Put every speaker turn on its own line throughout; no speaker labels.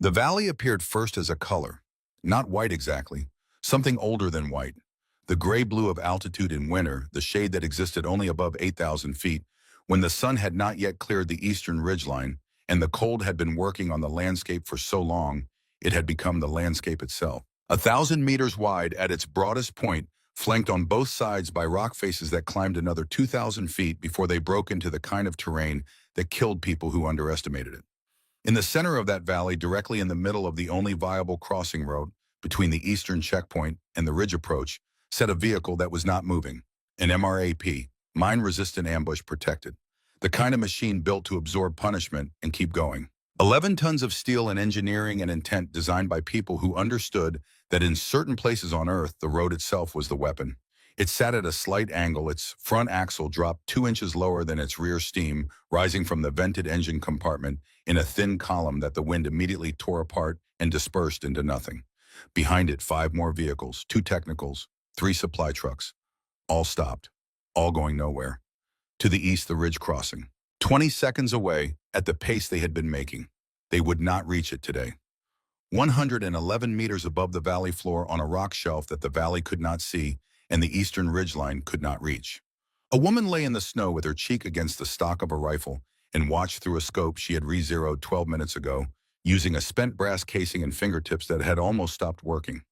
The valley appeared first as a color, not white exactly, something older than white. The gray-blue of altitude in winter, the shade that existed only above 8,000 feet, when the sun had not yet cleared the eastern ridgeline, and the cold had been working on the landscape for so long, it had become the landscape itself. 1,000 meters wide at its broadest point, flanked on both sides by rock faces that climbed another 2,000 feet before they broke into the kind of terrain that killed people who underestimated it. In the center of that valley, directly in the middle of the only viable crossing road between the eastern checkpoint and the ridge approach, sat a vehicle that was not moving, an MRAP, mine-resistant ambush protected, the kind of machine built to absorb punishment and keep going. 11 tons of steel and engineering and intent designed by people who understood that in certain places on Earth, the road itself was the weapon. It sat at a slight angle, its front axle dropped 2 inches lower than its rear, steam rising from the vented engine compartment in a thin column that the wind immediately tore apart and dispersed into nothing. Behind it, 5 more vehicles, 2 technicals, 3 supply trucks, all stopped, all going nowhere. To the east, the ridge crossing. 20 seconds away, at the pace they had been making. They would not reach it today. 111 meters above the valley floor on a rock shelf that the valley could not see and the eastern ridgeline could not reach. A woman lay in the snow with her cheek against the stock of a rifle and watched through a scope she had re-zeroed 12 minutes ago, using a spent brass casing and fingertips that had almost stopped working.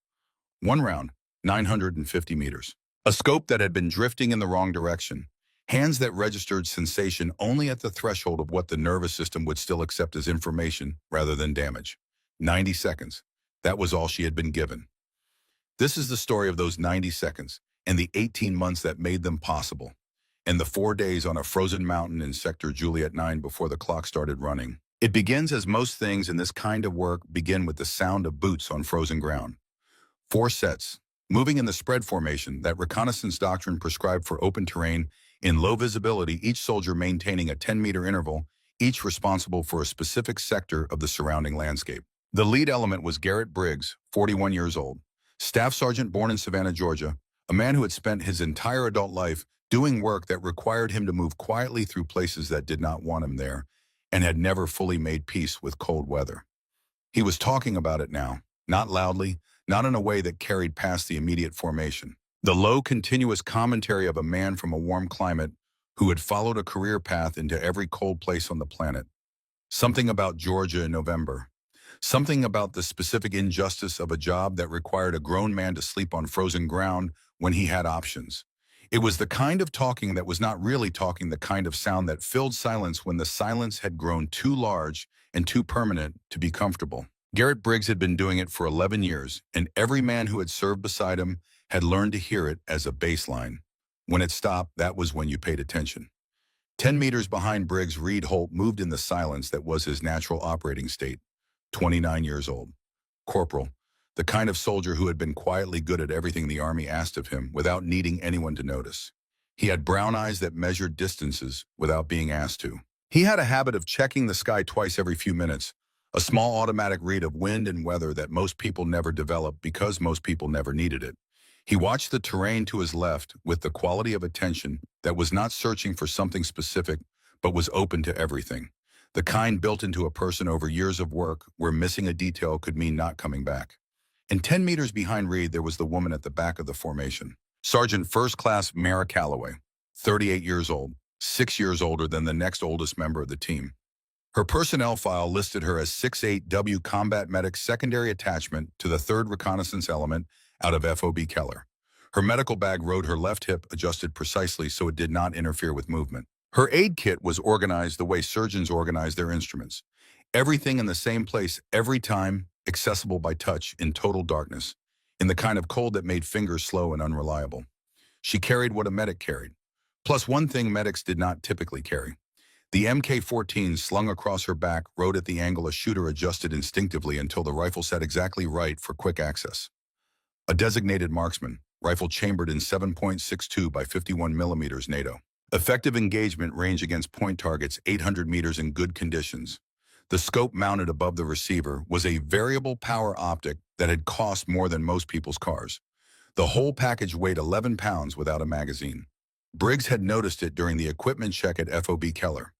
1 round, 950 meters. A scope that had been drifting in the wrong direction. Hands that registered sensation only at the threshold of what the nervous system would still accept as information rather than damage. 90 seconds. That was all she had been given. This is the story of those 90 seconds and the 18 months that made them possible, and the 4 days on a frozen mountain in Sector Juliet 9 before the clock started running. It begins as most things in this kind of work begin with the sound of boots on frozen ground. 4 sets, moving in the spread formation that reconnaissance doctrine prescribed for open terrain in low visibility, each soldier maintaining a 10-meter interval, each responsible for a specific sector of the surrounding landscape. The lead element was Garrett Briggs, 41 years old, staff sergeant born in Savannah, Georgia, a man who had spent his entire adult life doing work that required him to move quietly through places that did not want him there, and had never fully made peace with cold weather. He was talking about it now, not loudly, not in a way that carried past the immediate formation. The low, continuous commentary of a man from a warm climate who had followed a career path into every cold place on the planet. Something about Georgia in November. Something about the specific injustice of a job that required a grown man to sleep on frozen ground when he had options. It was the kind of talking that was not really talking, the kind of sound that filled silence when the silence had grown too large and too permanent to be comfortable. Garrett Briggs had been doing it for 11 years, and every man who had served beside him had learned to hear it as a baseline. When it stopped, that was when you paid attention. 10 meters behind Briggs, Reed Holt moved in the silence that was his natural operating state. 29 years old. Corporal, the kind of soldier who had been quietly good at everything the Army asked of him without needing anyone to notice. He had brown eyes that measured distances without being asked to. He had a habit of checking the sky twice every few minutes, a small automatic read of wind and weather that most people never developed because most people never needed it. He watched the terrain to his left with the quality of attention that was not searching for something specific, but was open to everything. The kind built into a person over years of work where missing a detail could mean not coming back. And 10 meters behind Reed, there was the woman at the back of the formation. Sergeant First Class Mara Calloway, 38 years old, 6 years older than the next oldest member of the team. Her personnel file listed her as 6'8" Combat Medic Secondary Attachment to the 3rd Reconnaissance Element out of FOB Keller. Her medical bag rode her left hip, adjusted precisely so it did not interfere with movement. Her aid kit was organized the way surgeons organize their instruments. Everything in the same place every time, accessible by touch in total darkness, in the kind of cold that made fingers slow and unreliable. She carried what a medic carried, plus one thing medics did not typically carry. The MK-14 slung across her back rode at the angle a shooter adjusted instinctively until the rifle sat exactly right for quick access. A designated marksman, rifle chambered in 7.62 by 51 millimeters NATO. Effective engagement range against point targets 800 meters in good conditions. The scope mounted above the receiver was a variable power optic that had cost more than most people's cars. The whole package weighed 11 pounds without a magazine. Briggs had noticed it during the equipment check at FOB Keller.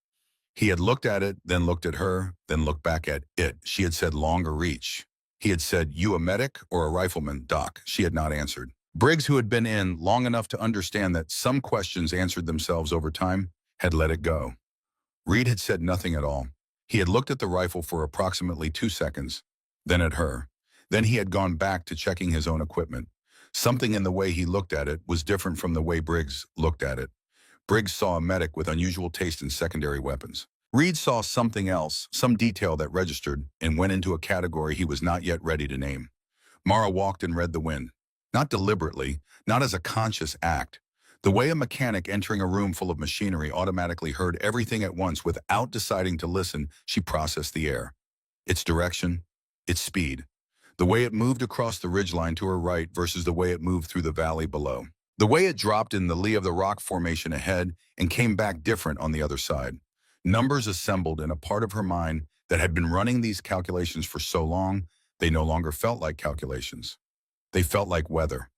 He had looked at it, then looked at her, then looked back at it. She had said longer reach. He had said, "You a medic or a rifleman, Doc?" She had not answered. Briggs, who had been in long enough to understand that some questions answered themselves over time, had let it go. Reed had said nothing at all. He had looked at the rifle for approximately 2 seconds, then at her. Then he had gone back to checking his own equipment. Something in the way he looked at it was different from the way Briggs looked at it. Briggs saw a medic with unusual taste in secondary weapons. Reed saw something else, some detail that registered and went into a category he was not yet ready to name. Mara walked and read the wind. Not deliberately, not as a conscious act. The way a mechanic entering a room full of machinery automatically heard everything at once without deciding to listen, she processed the air. Its direction, its speed. The way it moved across the ridgeline to her right versus the way it moved through the valley below. The way it dropped in the lee of the rock formation ahead and came back different on the other side. Numbers assembled in a part of her mind that had been running these calculations for so long, they no longer felt like calculations. They felt like weather.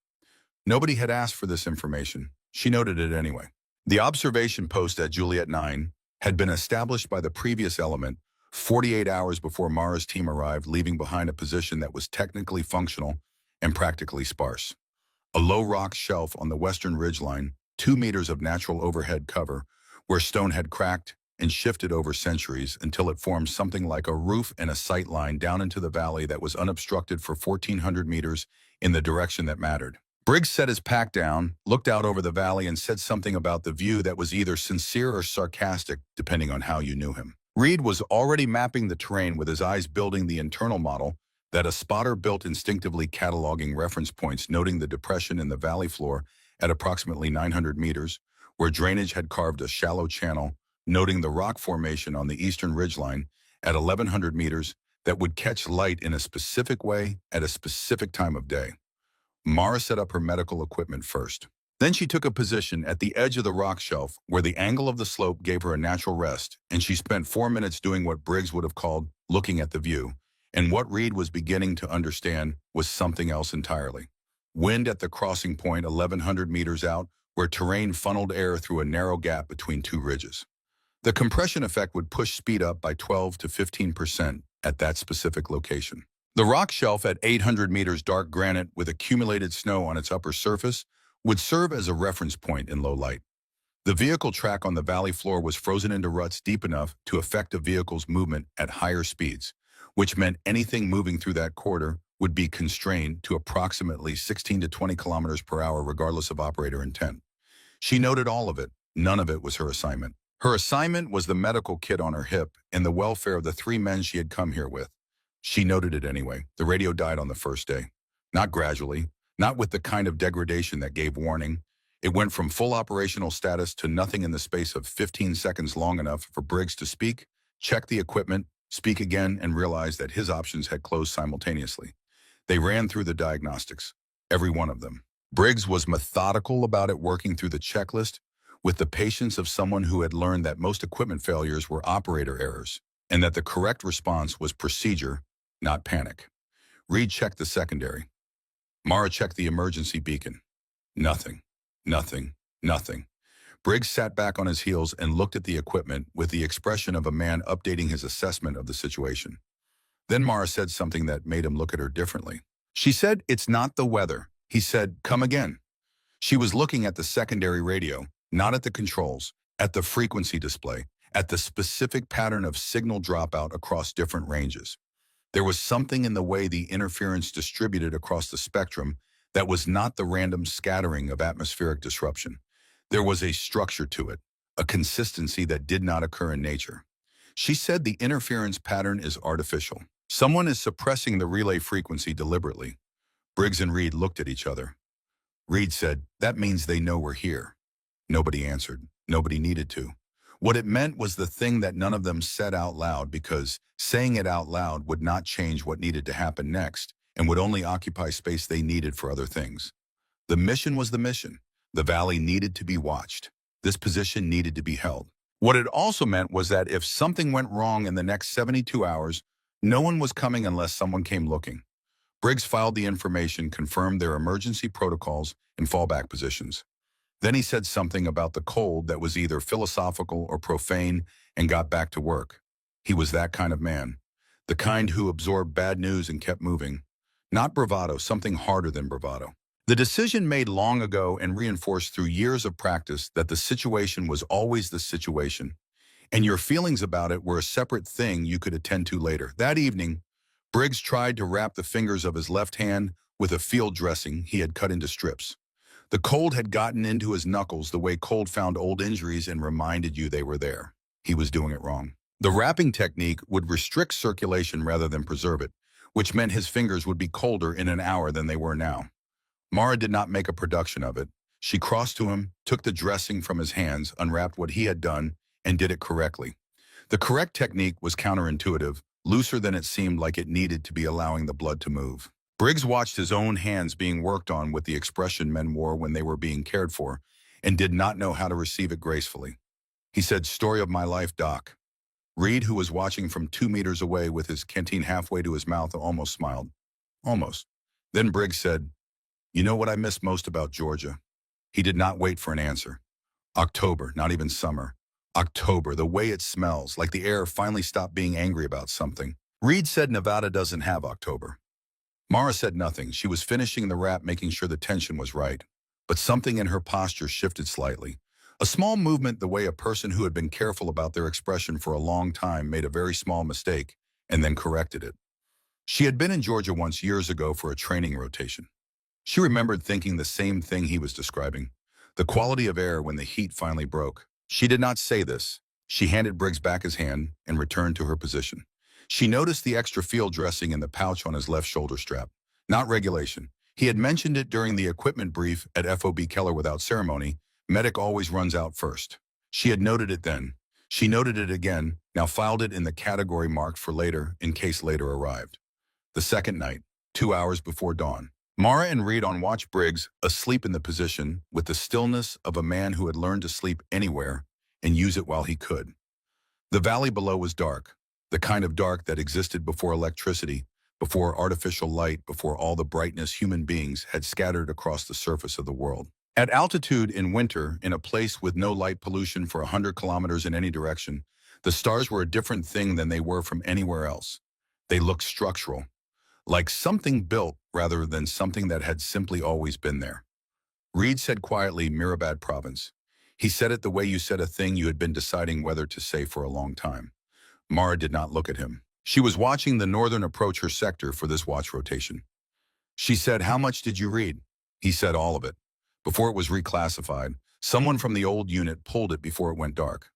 Nobody had asked for this information. She noted it anyway. The observation post at Juliet 9 had been established by the previous element 48 hours before Mara's team arrived, leaving behind a position that was technically functional and practically sparse. A low rock shelf on the western ridgeline, 2 meters of natural overhead cover, where stone had cracked and shifted over centuries until it formed something like a roof and a sight line down into the valley that was unobstructed for 1,400 meters in the direction that mattered. Briggs set his pack down, looked out over the valley, and said something about the view that was either sincere or sarcastic, depending on how you knew him. Reed was already mapping the terrain with his eyes building the internal model that a spotter built, instinctively cataloging reference points, noting the depression in the valley floor at approximately 900 meters, where drainage had carved a shallow channel, noting the rock formation on the eastern ridgeline at 1,100 meters that would catch light in a specific way at a specific time of day. Mara set up her medical equipment first. Then she took a position at the edge of the rock shelf where the angle of the slope gave her a natural rest, and she spent 4 minutes doing what Briggs would have called looking at the view, and what Reed was beginning to understand was something else entirely. Wind at the crossing point 1,100 meters out, where terrain funneled air through a narrow gap between 2 ridges. The compression effect would push speed up by 12 to 15% at that specific location. The rock shelf at 800 meters dark granite with accumulated snow on its upper surface would serve as a reference point in low light. The vehicle track on the valley floor was frozen into ruts deep enough to affect a vehicle's movement at higher speeds, which meant anything moving through that corridor would be constrained to approximately 16 to 20 kilometers per hour regardless of operator intent. She noted all of it. None of it was her assignment. Her assignment was the medical kit on her hip and the welfare of the 3 men she had come here with. She noted it anyway. The radio died on the first day. Not gradually, not with the kind of degradation that gave warning. It went from full operational status to nothing in the space of 15 seconds, long enough for Briggs to speak, check the equipment, speak again, and realize that his options had closed simultaneously. They ran through the diagnostics, every one of them. Briggs was methodical about it, working through the checklist with the patience of someone who had learned that most equipment failures were operator errors, and that the correct response was procedure, not panic. Reed checked the secondary. Mara checked the emergency beacon. Nothing, nothing, nothing. Briggs sat back on his heels and looked at the equipment with the expression of a man updating his assessment of the situation. Then Mara said something that made him look at her differently. She said, "It's not the weather." He said, "Come again." She was looking at the secondary radio, not at the controls, at the frequency display, at the specific pattern of signal dropout across different ranges. There was something in the way the interference distributed across the spectrum that was not the random scattering of atmospheric disruption. There was a structure to it, a consistency that did not occur in nature. She said the interference pattern is artificial. Someone is suppressing the relay frequency deliberately. Briggs and Reed looked at each other. Reed said, "That means they know we're here." Nobody answered. Nobody needed to. What it meant was the thing that none of them said out loud, because saying it out loud would not change what needed to happen next and would only occupy space they needed for other things. The mission was the mission. The valley needed to be watched. This position needed to be held. What it also meant was that if something went wrong in the next 72 hours, no one was coming unless someone came looking. Briggs filed the information, confirmed their emergency protocols and fallback positions. Then he said something about the cold that was either philosophical or profane and got back to work. He was that kind of man. The kind who absorbed bad news and kept moving. Not bravado, something harder than bravado. The decision made long ago and reinforced through years of practice that the situation was always the situation, and your feelings about it were a separate thing you could attend to later. That evening, Briggs tried to wrap the fingers of his left hand with a field dressing he had cut into strips. The cold had gotten into his knuckles the way cold found old injuries and reminded you they were there. He was doing it wrong. The wrapping technique would restrict circulation rather than preserve it, which meant his fingers would be colder in an hour than they were now. Mara did not make a production of it. She crossed to him, took the dressing from his hands, unwrapped what he had done, and did it correctly. The correct technique was counterintuitive, looser than it seemed like it needed to be, allowing the blood to move. Briggs watched his own hands being worked on with the expression men wore when they were being cared for, and did not know how to receive it gracefully. He said, "Story of my life, Doc." Reed, who was watching from 2 meters away with his canteen halfway to his mouth, almost smiled. Almost. Then Briggs said, "You know what I miss most about Georgia?" He did not wait for an answer. October, not even summer. October, the way it smells, like the air finally stopped being angry about something. Reed said Nevada doesn't have October. Mara said nothing. She was finishing the wrap, making sure the tension was right. But something in her posture shifted slightly. A small movement, the way a person who had been careful about their expression for a long time made a very small mistake and then corrected it. She had been in Georgia once years ago for a training rotation. She remembered thinking the same thing he was describing. The quality of air when the heat finally broke. She did not say this. She handed Briggs back his hand and returned to her position. She noticed the extra field dressing in the pouch on his left shoulder strap. Not regulation. He had mentioned it during the equipment brief at FOB Keller without ceremony. Medic always runs out first. She had noted it then. She noted it again, now filed it in the category marked for later in case later arrived. The second night, 2 hours before dawn. Mara and Reed on watch. Briggs, asleep in the position, with the stillness of a man who had learned to sleep anywhere and use it while he could. The valley below was dark, the kind of dark that existed before electricity, before artificial light, before all the brightness human beings had scattered across the surface of the world. At altitude in winter, in a place with no light pollution for 100 kilometers in any direction, the stars were a different thing than they were from anywhere else. They looked structural, like something built rather than something that had simply always been there. Reed said quietly, "Mirabad province." He said it the way you said a thing you had been deciding whether to say for a long time. Mara did not look at him. She was watching the northern approach her sector for this watch rotation. She said, "How much did you read?" He said, "All of it." Before it was reclassified, someone from the old unit pulled it before it went dark.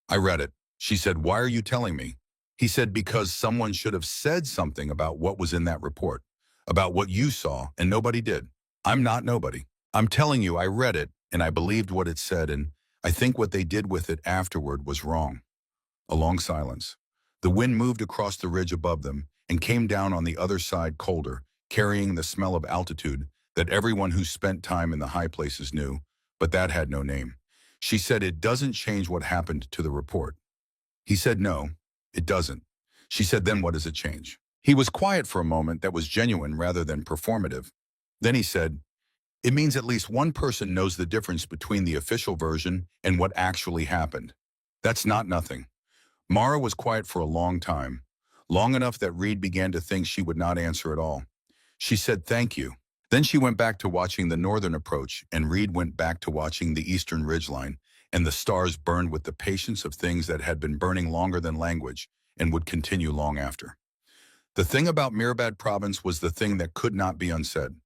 "I read it." She said, "Why are you telling me?" He said, "Because someone should have said something about what was in that report, about what you saw, and nobody did. I'm not nobody. I'm telling you, I read it, and I believed what it said, and I think what they did with it afterward was wrong." A long silence. The wind moved across the ridge above them and came down on the other side colder, carrying the smell of altitude that everyone who spent time in the high places knew, but that had no name. She said, "It doesn't change what happened to the report." He said, "No, it doesn't." She said, "Then what does it change?" He was quiet for a moment that was genuine rather than performative. Then he said, "It means at least one person knows the difference between the official version and what actually happened. That's not nothing." Mara was quiet for a long time, long enough that Reed began to think she would not answer at all. She said, "Thank you." Then she went back to watching the northern approach, and Reed went back to watching the eastern ridgeline, and the stars burned with the patience of things that had been burning longer than language and would continue long after. The thing about Mirabad province was the thing that could not be unsaid.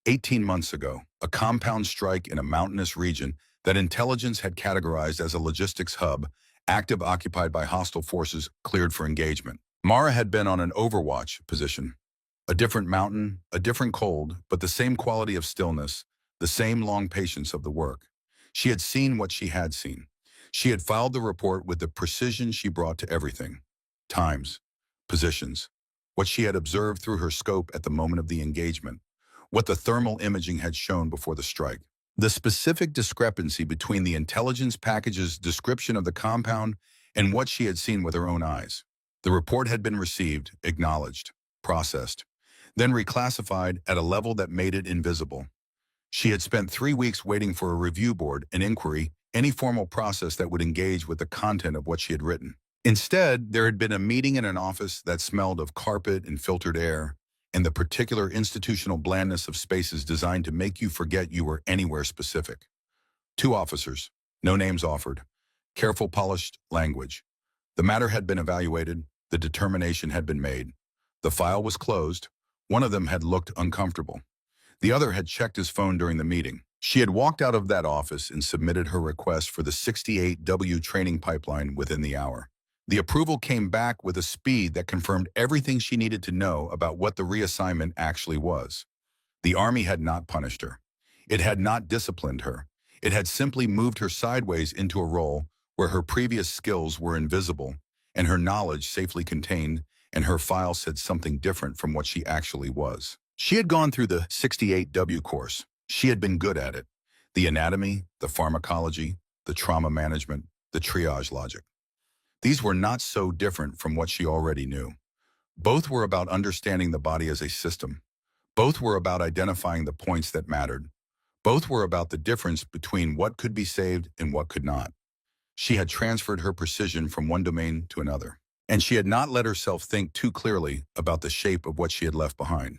18 months ago, a compound strike in a mountainous region that intelligence had categorized as a logistics hub, active occupied by hostile forces, cleared for engagement. Mara had been on an overwatch position. A different mountain, a different cold, but the same quality of stillness, the same long patience of the work. She had seen what she had seen. She had filed the report with the precision she brought to everything. Times, positions, what she had observed through her scope at the moment of the engagement, what the thermal imaging had shown before the strike. The specific discrepancy between the intelligence package's description of the compound and what she had seen with her own eyes. The report had been received, acknowledged, processed, then reclassified at a level that made it invisible. She had spent 3 weeks waiting for a review board, an inquiry, any formal process that would engage with the content of what she had written. Instead, there had been a meeting in an office that smelled of carpet and filtered air, and the particular institutional blandness of spaces designed to make you forget you were anywhere specific. 2 officers, no names offered, careful polished language. The matter had been evaluated, the determination had been made. The file was closed. One of them had looked uncomfortable. The other had checked his phone during the meeting. She had walked out of that office and submitted her request for the 68W training pipeline within the hour. The approval came back with a speed that confirmed everything she needed to know about what the reassignment actually was. The Army had not punished her. It had not disciplined her. It had simply moved her sideways into a role where her previous skills were invisible and her knowledge safely contained, and her file said something different from what she actually was. She had gone through the 68W course. She had been good at it. The anatomy, the pharmacology, the trauma management, the triage logic. These were not so different from what she already knew. Both were about understanding the body as a system. Both were about identifying the points that mattered. Both were about the difference between what could be saved and what could not. She had transferred her precision from one domain to another, and she had not let herself think too clearly about the shape of what she had left behind.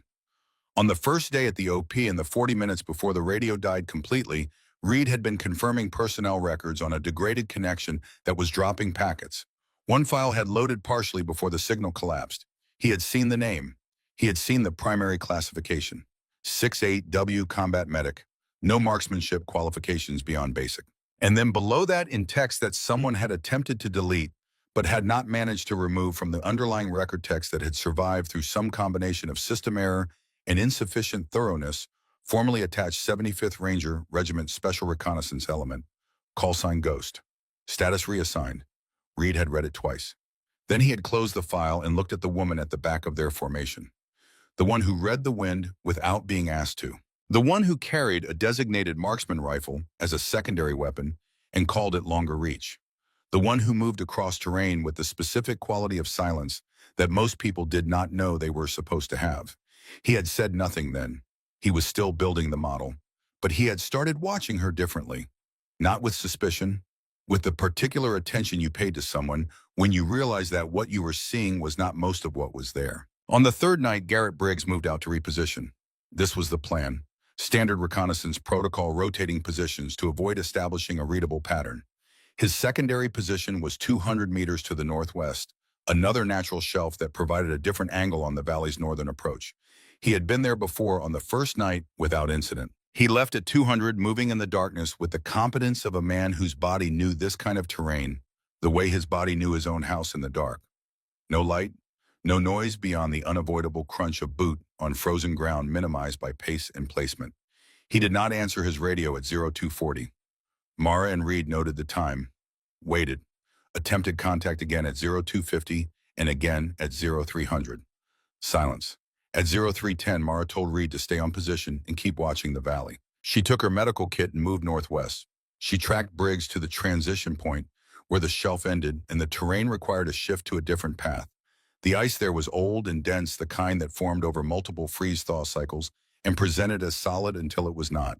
On the first day at the OP and the 40 minutes before the radio died completely, Reed had been confirming personnel records on a degraded connection that was dropping packets. One file had loaded partially before the signal collapsed. He had seen the name. He had seen the primary classification. 68W Combat Medic. No marksmanship qualifications beyond basic. And then below that in text that someone had attempted to delete, but had not managed to remove from the underlying record text that had survived through some combination of system error and insufficient thoroughness, formerly attached 75th Ranger Regiment Special Reconnaissance Element, call sign Ghost. Status reassigned. Reed had read it twice. Then he had closed the file and looked at the woman at the back of their formation. The one who read the wind without being asked to. The one who carried a designated marksman rifle as a secondary weapon and called it longer reach. The one who moved across terrain with the specific quality of silence that most people did not know they were supposed to have. He had said nothing then. He was still building the model, but he had started watching her differently. Not with suspicion, with the particular attention you paid to someone when you realized that what you were seeing was not most of what was there. On the third night, Garrett Briggs moved out to reposition. This was the plan. Standard reconnaissance protocol, rotating positions to avoid establishing a readable pattern. His secondary position was 200 meters to the northwest, another natural shelf that provided a different angle on the valley's northern approach. He had been there before on the first night without incident. He left at 200, moving in the darkness with the competence of a man whose body knew this kind of terrain, the way his body knew his own house in the dark. No light, no noise beyond the unavoidable crunch of boot on frozen ground minimized by pace and placement. He did not answer his radio at 0240. Mara and Reed noted the time, waited, attempted contact again at 0250 and again at 0300. Silence. At 0310, Mara told Reed to stay on position and keep watching the valley. She took her medical kit and moved northwest. She tracked Briggs to the transition point where the shelf ended and the terrain required a shift to a different path. The ice there was old and dense, the kind that formed over multiple freeze-thaw cycles and presented as solid until it was not.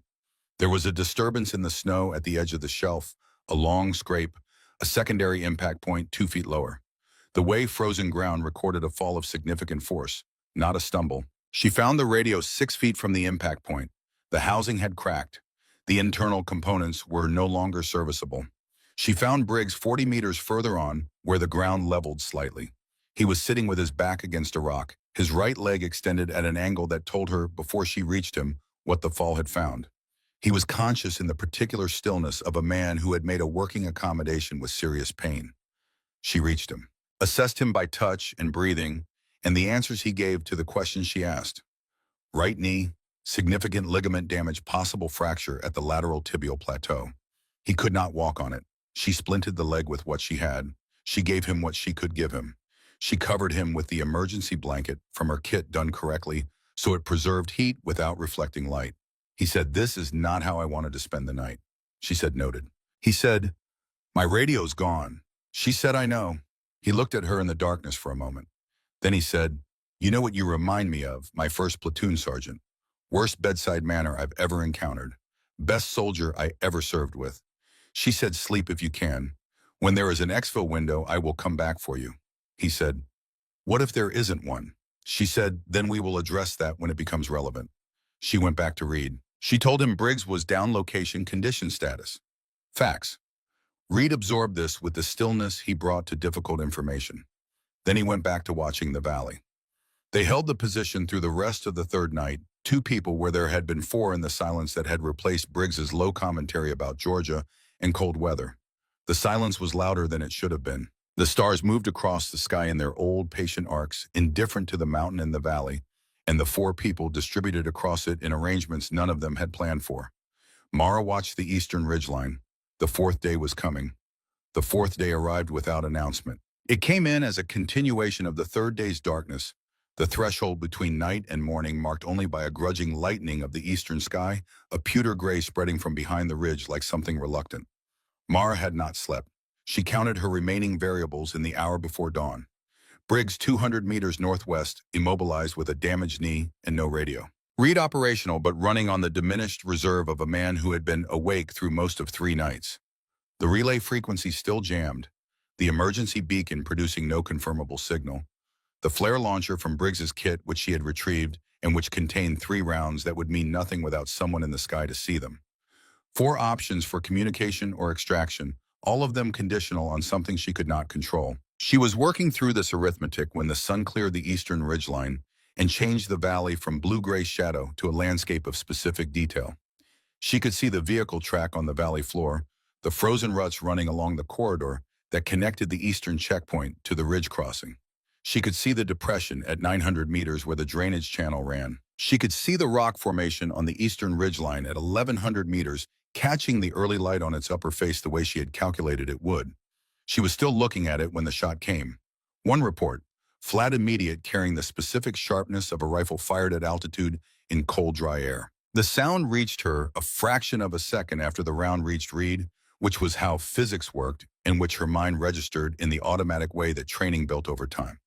There was a disturbance in the snow at the edge of the shelf, a long scrape, a secondary impact point 2 feet lower. The way frozen ground recorded a fall of significant force, not a stumble. She found the radio 6 feet from the impact point. The housing had cracked. The internal components were no longer serviceable. She found Briggs 40 meters further on, where the ground leveled slightly. He was sitting with his back against a rock, his right leg extended at an angle that told her, before she reached him, what the fall had found. He was conscious in the particular stillness of a man who had made a working accommodation with serious pain. She reached him, assessed him by touch and breathing, and the answers he gave to the questions she asked. Right knee, significant ligament damage, possible fracture at the lateral tibial plateau. He could not walk on it. She splinted the leg with what she had. She gave him what she could give him. She covered him with the emergency blanket from her kit done correctly, so it preserved heat without reflecting light. He said, "This is not how I wanted to spend the night." She said, "Noted." He said, "My radio's gone." She said, "I know." He looked at her in the darkness for a moment. Then he said, "You know what you remind me of, my first platoon sergeant. Worst bedside manner I've ever encountered. Best soldier I ever served with. She said, sleep if you can. When there is an exfil window, I will come back for you. He said, what if there isn't one? She said, then we will address that when it becomes relevant. She went back to read. She told him Briggs was down location condition status. Facts. Reed absorbed this with the stillness he brought to difficult information. Then he went back to watching the valley. They held the position through the rest of the third night, two people where there had been four in the silence that had replaced Briggs's low commentary about Georgia and cold weather. The silence was louder than it should have been. The stars moved across the sky in their old, patient arcs, indifferent to the mountain and the valley, and the four people distributed across it in arrangements none of them had planned for. Mara watched the eastern ridgeline. The fourth day was coming. The fourth day arrived without announcement. It came in as a continuation of the third day's darkness, the threshold between night and morning marked only by a grudging lightening of the eastern sky, a pewter gray spreading from behind the ridge like something reluctant. Mara had not slept. She counted her remaining variables in the hour before dawn. Briggs 200 meters northwest, immobilized with a damaged knee and no radio. Reed operational but running on the diminished reserve of a man who had been awake through most of 3 nights. The relay frequency still jammed, the emergency beacon producing no confirmable signal. The flare launcher from Briggs's kit, which she had retrieved and which contained 3 rounds that would mean nothing without someone in the sky to see them. 4 options for communication or extraction, all of them conditional on something she could not control. She was working through this arithmetic when the sun cleared the eastern ridgeline and changed the valley from blue-gray shadow to a landscape of specific detail. She could see the vehicle track on the valley floor, the frozen ruts running along the corridor that connected the eastern checkpoint to the ridge crossing. She could see the depression at 900 meters where the drainage channel ran. She could see the rock formation on the eastern ridgeline at 1100 meters, catching the early light on its upper face the way she had calculated it would. She was still looking at it when the shot came. One report, flat immediate, carrying the specific sharpness of a rifle fired at altitude in cold, dry air. The sound reached her a fraction of a second after the round reached Reed, which was how physics worked and which her mind registered in the automatic way that training built over time.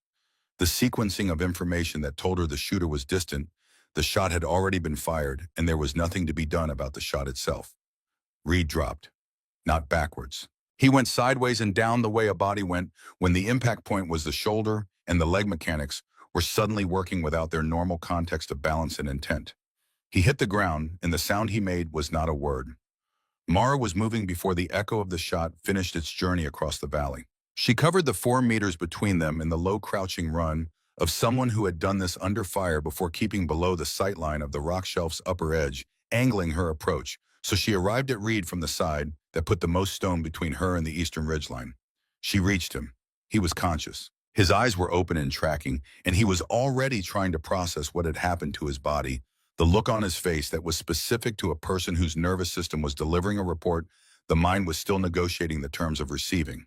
The sequencing of information that told her the shooter was distant, the shot had already been fired, and there was nothing to be done about the shot itself. Reed dropped, not backwards. He went sideways and down the way a body went when the impact point was the shoulder, and the leg mechanics were suddenly working without their normal context of balance and intent. He hit the ground, and the sound he made was not a word. Mara was moving before the echo of the shot finished its journey across the valley. She covered the 4 meters between them in the low crouching run of someone who had done this under fire before keeping below the sight line of the rock shelf's upper edge, angling her approach, so she arrived at Reed from the side that put the most stone between her and the eastern ridgeline. She reached him. He was conscious. His eyes were open and tracking, and he was already trying to process what had happened to his body, the look on his face that was specific to a person whose nervous system was delivering a report, the mind was still negotiating the terms of receiving.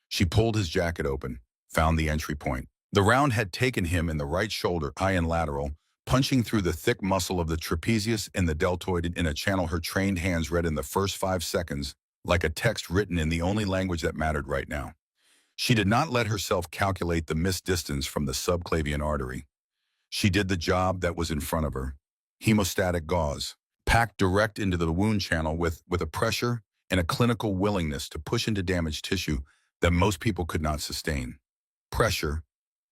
She pulled his jacket open, found the entry point. The round had taken him in the right shoulder, high and lateral, punching through the thick muscle of the trapezius and the deltoid in a channel her trained hands read in the first 5 seconds, like a text written in the only language that mattered right now. She did not let herself calculate the missed distance from the subclavian artery. She did the job that was in front of her. Hemostatic gauze, packed direct into the wound channel with a pressure and a clinical willingness to push into damaged tissue that most people could not sustain. Pressure,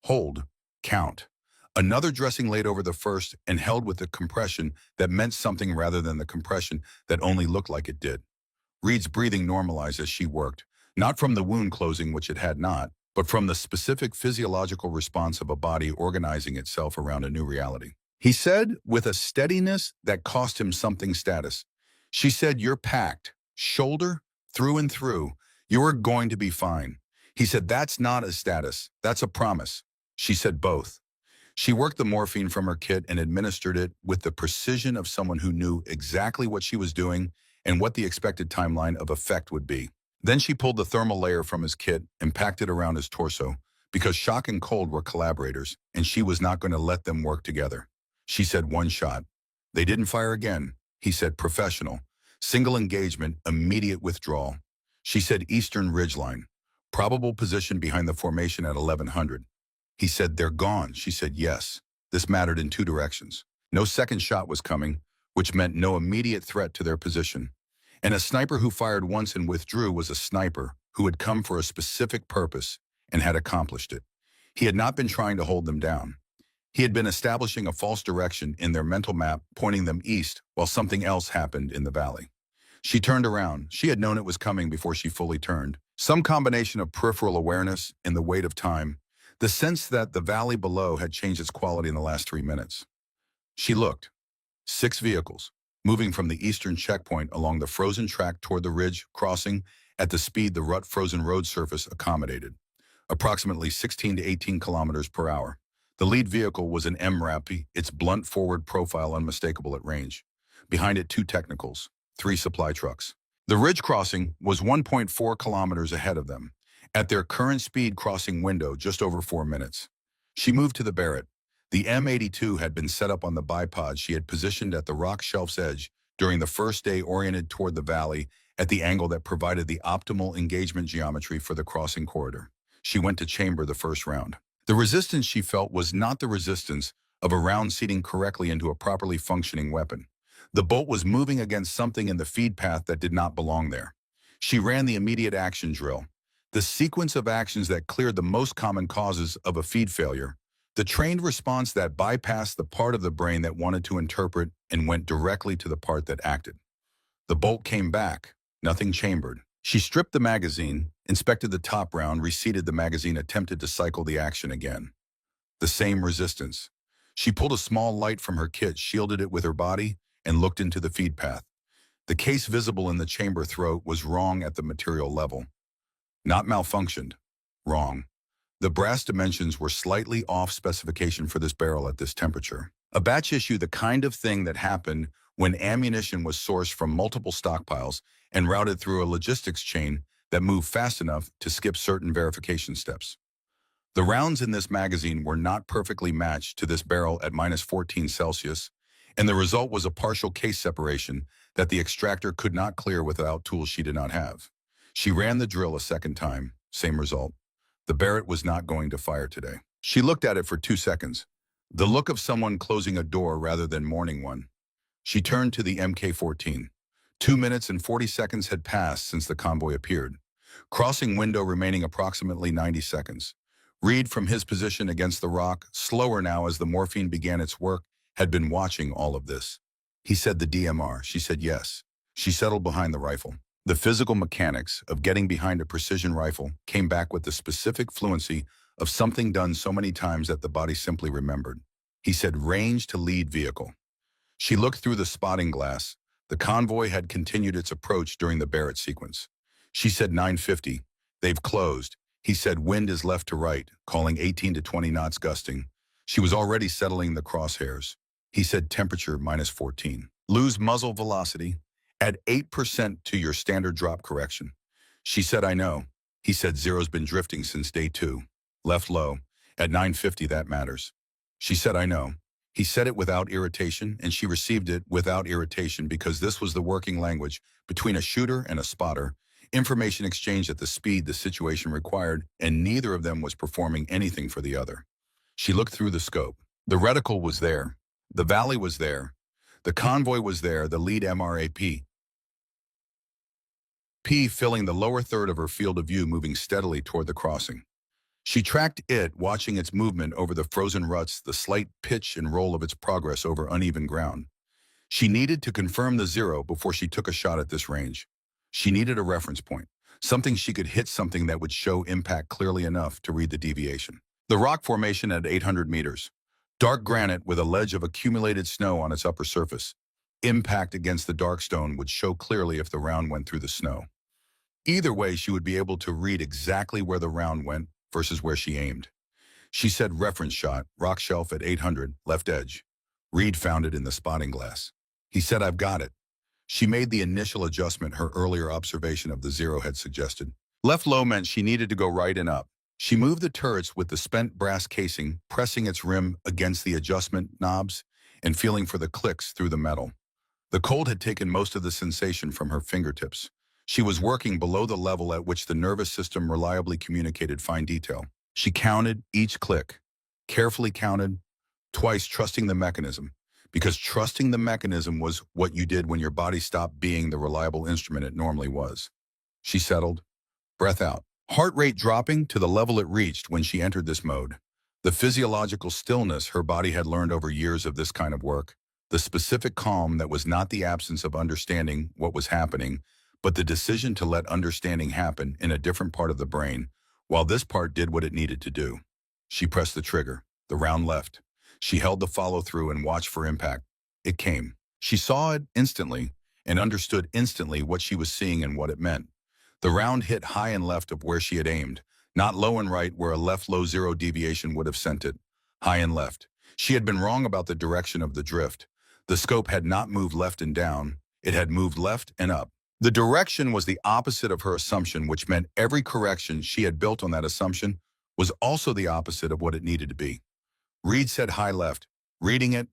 hold, count. Another dressing laid over the first and held with the compression that meant something rather than the compression that only looked like it did. Reed's breathing normalized as she worked, not from the wound closing, which it had not, but from the specific physiological response of a body organizing itself around a new reality. He said, with a steadiness that cost him something status. She said, you're packed, shoulder, through and through. You're going to be fine. He said, that's not a status, that's a promise. She said both. She worked the morphine from her kit and administered it with the precision of someone who knew exactly what she was doing and what the expected timeline of effect would be. Then she pulled the thermal layer from his kit and packed it around his torso, because shock and cold were collaborators, and she was not going to let them work together. She said, 1 shot. They didn't fire again. He said, professional. Single engagement, immediate withdrawal. She said, eastern ridgeline. Probable position behind the formation at 1100. He said, they're gone. She said, yes. This mattered in 2 directions. No second shot was coming, which meant no immediate threat to their position. And a sniper who fired once and withdrew was a sniper who had come for a specific purpose and had accomplished it. He had not been trying to hold them down. He had been establishing a false direction in their mental map, pointing them east while something else happened in the valley. She turned around. She had known it was coming before she fully turned. Some combination of peripheral awareness and the weight of time, the sense that the valley below had changed its quality in the last 3 minutes. She looked. 6 vehicles, moving from the eastern checkpoint along the frozen track toward the ridge crossing at the speed the rut-frozen road surface accommodated, approximately 16 to 18 kilometers per hour. The lead vehicle was an MRAP, its blunt forward profile unmistakable at range. Behind it, 2 technicals, 3 supply trucks. The ridge crossing was 1.4 kilometers ahead of them, at their current speed crossing window just over 4 minutes. She moved to the Barrett. The M82 had been set up on the bipod she had positioned at the rock shelf's edge during the first day, oriented toward the valley at the angle that provided the optimal engagement geometry for the crossing corridor. She went to chamber the first round. The resistance she felt was not the resistance of a round seating correctly into a properly functioning weapon. The bolt was moving against something in the feed path that did not belong there. She ran the immediate action drill, the sequence of actions that cleared the most common causes of a feed failure, the trained response that bypassed the part of the brain that wanted to interpret and went directly to the part that acted. The bolt came back, nothing chambered. She stripped the magazine, inspected the top round, reseated the magazine, attempted to cycle the action again. The same resistance. She pulled a small light from her kit, shielded it with her body, and looked into the feed path. The case visible in the chamber throat was wrong at the material level. Not malfunctioned. Wrong. The brass dimensions were slightly off specification for this barrel at this temperature. A batch issue, the kind of thing that happened when ammunition was sourced from multiple stockpiles and routed through a logistics chain that moved fast enough to skip certain verification steps. The rounds in this magazine were not perfectly matched to this barrel at -14°C, and the result was a partial case separation that the extractor could not clear without tools she did not have. She ran the drill a second time, same result. The Barrett was not going to fire today. She looked at it for 2 seconds, the look of someone closing a door rather than mourning one. She turned to the Mk14. 2 minutes and 40 seconds had passed since the convoy appeared. Crossing window remaining approximately 90 seconds. Reed, from his position against the rock, slower now as the morphine began its work, had been watching all of this. He said the DMR. She said yes. She settled behind the rifle. The physical mechanics of getting behind a precision rifle came back with the specific fluency of something done so many times that the body simply remembered. He said range to lead vehicle. She looked through the spotting glass. The convoy had continued its approach during the Barrett sequence. She said 950. They've closed. He said wind is left to right, calling 18 to 20 knots gusting. She was already settling the crosshairs. He said temperature -14. Lose muzzle velocity. Add 8% to your standard drop correction. She said, I know. He said zero's been drifting since day 2. Left low. At 950, that matters. She said, I know. He said it without irritation, and she received it without irritation because this was the working language between a shooter and a spotter, information exchanged at the speed the situation required, and neither of them was performing anything for the other. She looked through the scope. The reticle was there. The valley was there. The convoy was there, the lead MRAP. Filling the lower third of her field of view, moving steadily toward the crossing. She tracked it, watching its movement over the frozen ruts, the slight pitch and roll of its progress over uneven ground. She needed to confirm the zero before she took a shot at this range. She needed a reference point, something she could hit, something that would show impact clearly enough to read the deviation. The rock formation at 800 meters. Dark granite with a ledge of accumulated snow on its upper surface. Impact against the dark stone would show clearly if the round went through the snow. Either way, she would be able to read exactly where the round went versus where she aimed. She said reference shot, rock shelf at 800, left edge. Reed found it in the spotting glass. He said, I've got it. She made the initial adjustment her earlier observation of the zero had suggested. Left low meant she needed to go right and up. She moved the turrets with the spent brass casing, pressing its rim against the adjustment knobs and feeling for the clicks through the metal. The cold had taken most of the sensation from her fingertips. She was working below the level at which the nervous system reliably communicated fine detail. She counted each click, carefully counted, twice trusting the mechanism, because trusting the mechanism was what you did when your body stopped being the reliable instrument it normally was. She settled, breath out, heart rate dropping to the level it reached when she entered this mode. The physiological stillness her body had learned over years of this kind of work, the specific calm that was not the absence of understanding what was happening, but the decision to let understanding happen in a different part of the brain, while this part did what it needed to do. She pressed the trigger. The round left. She held the follow-through and watched for impact. It came. She saw it instantly and understood instantly what she was seeing and what it meant. The round hit high and left of where she had aimed, not low and right where a left low zero deviation would have sent it. High and left. She had been wrong about the direction of the drift. The scope had not moved left and down. It had moved left and up. The direction was the opposite of her assumption, which meant every correction she had built on that assumption was also the opposite of what it needed to be. Reed said high left. Reading it?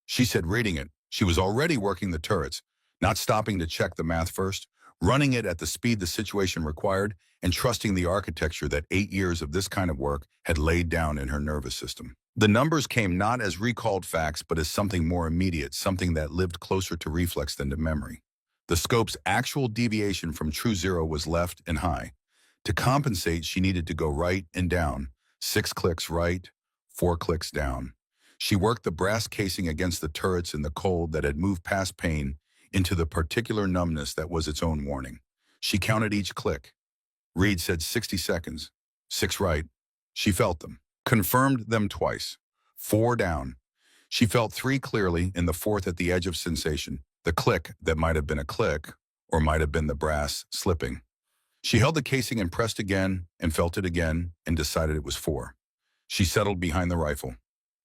She said reading it. She was already working the turrets, not stopping to check the math first, running it at the speed the situation required, and trusting the architecture that 8 years of this kind of work had laid down in her nervous system. The numbers came not as recalled facts, but as something more immediate, something that lived closer to reflex than to memory. The scope's actual deviation from true zero was left and high. To compensate, she needed to go right and down, 6 clicks right, 4 clicks down. She worked the brass casing against the turrets in the cold that had moved past pain into the particular numbness that was its own warning. She counted each click. Reed said 60 seconds. 6 right. She felt them. Confirmed them twice. 4 down. She felt 3 clearly in the 4th at the edge of sensation. The click that might have been a click, or might have been the brass slipping. She held the casing and pressed again, and felt it again, and decided it was 4. She settled behind the rifle,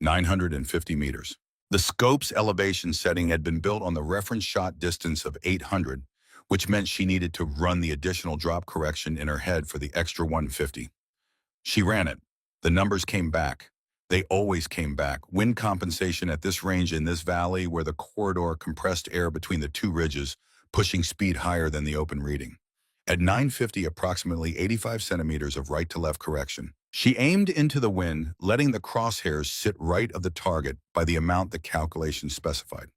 950 meters. The scope's elevation setting had been built on the reference shot distance of 800, which meant she needed to run the additional drop correction in her head for the extra 150. She ran it. The numbers came back. They always came back. Wind compensation at this range in this valley where the corridor compressed air between the 2 ridges, pushing speed higher than the open reading. At 950, approximately 85 centimeters of right to left correction. She aimed into the wind, letting the crosshairs sit right of the target by the amount the calculation specified.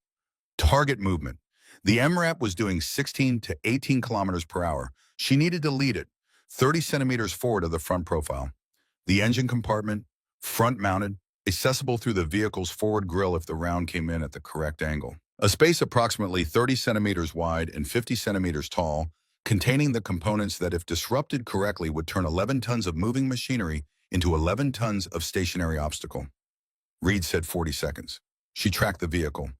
Target movement. The MRAP was doing 16 to 18 kilometers per hour. She needed to lead it, 30 centimeters forward of the front profile. The engine compartment, front-mounted, accessible through the vehicle's forward grille if the round came in at the correct angle. A space approximately 30 centimeters wide and 50 centimeters tall, containing the components that, if disrupted correctly, would turn 11 tons of moving machinery into 11 tons of stationary obstacle. Reed said 40 seconds. She tracked the vehicle.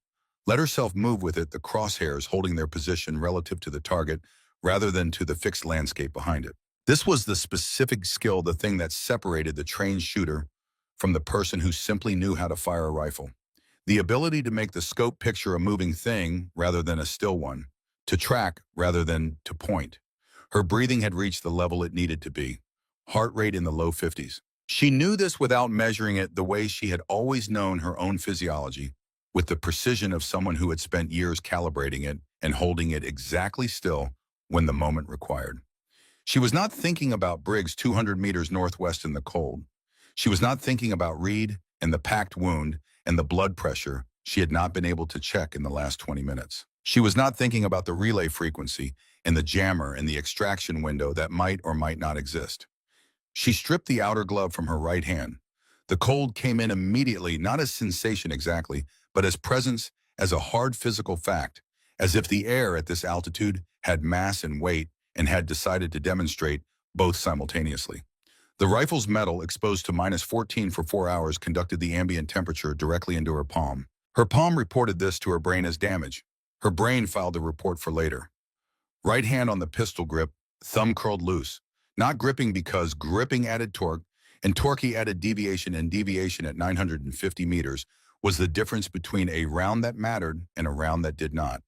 Let herself move with it, the crosshairs holding their position relative to the target rather than to the fixed landscape behind it. This was the specific skill, the thing that separated the trained shooter from the person who simply knew how to fire a rifle. The ability to make the scope picture a moving thing rather than a still one, to track rather than to point. Her breathing had reached the level it needed to be, heart rate in the low 50s. She knew this without measuring it, the way she had always known her own physiology, with the precision of someone who had spent years calibrating it and holding it exactly still when the moment required. She was not thinking about Briggs 200 meters northwest in the cold. She was not thinking about Reed and the packed wound and the blood pressure she had not been able to check in the last 20 minutes. She was not thinking about the relay frequency and the jammer and the extraction window that might or might not exist. She stripped the outer glove from her right hand. The cold came in immediately, not as sensation exactly, but as presence, as a hard physical fact, as if the air at this altitude had mass and weight and had decided to demonstrate both simultaneously. The rifle's metal, exposed to -14 for 4 hours, conducted the ambient temperature directly into her palm. Her palm reported this to her brain as damage. Her brain filed the report for later. Right hand on the pistol grip, thumb curled loose. Not gripping because gripping added torque, and torque added deviation, and deviation at 950 meters was the difference between a round that mattered and a round that did not.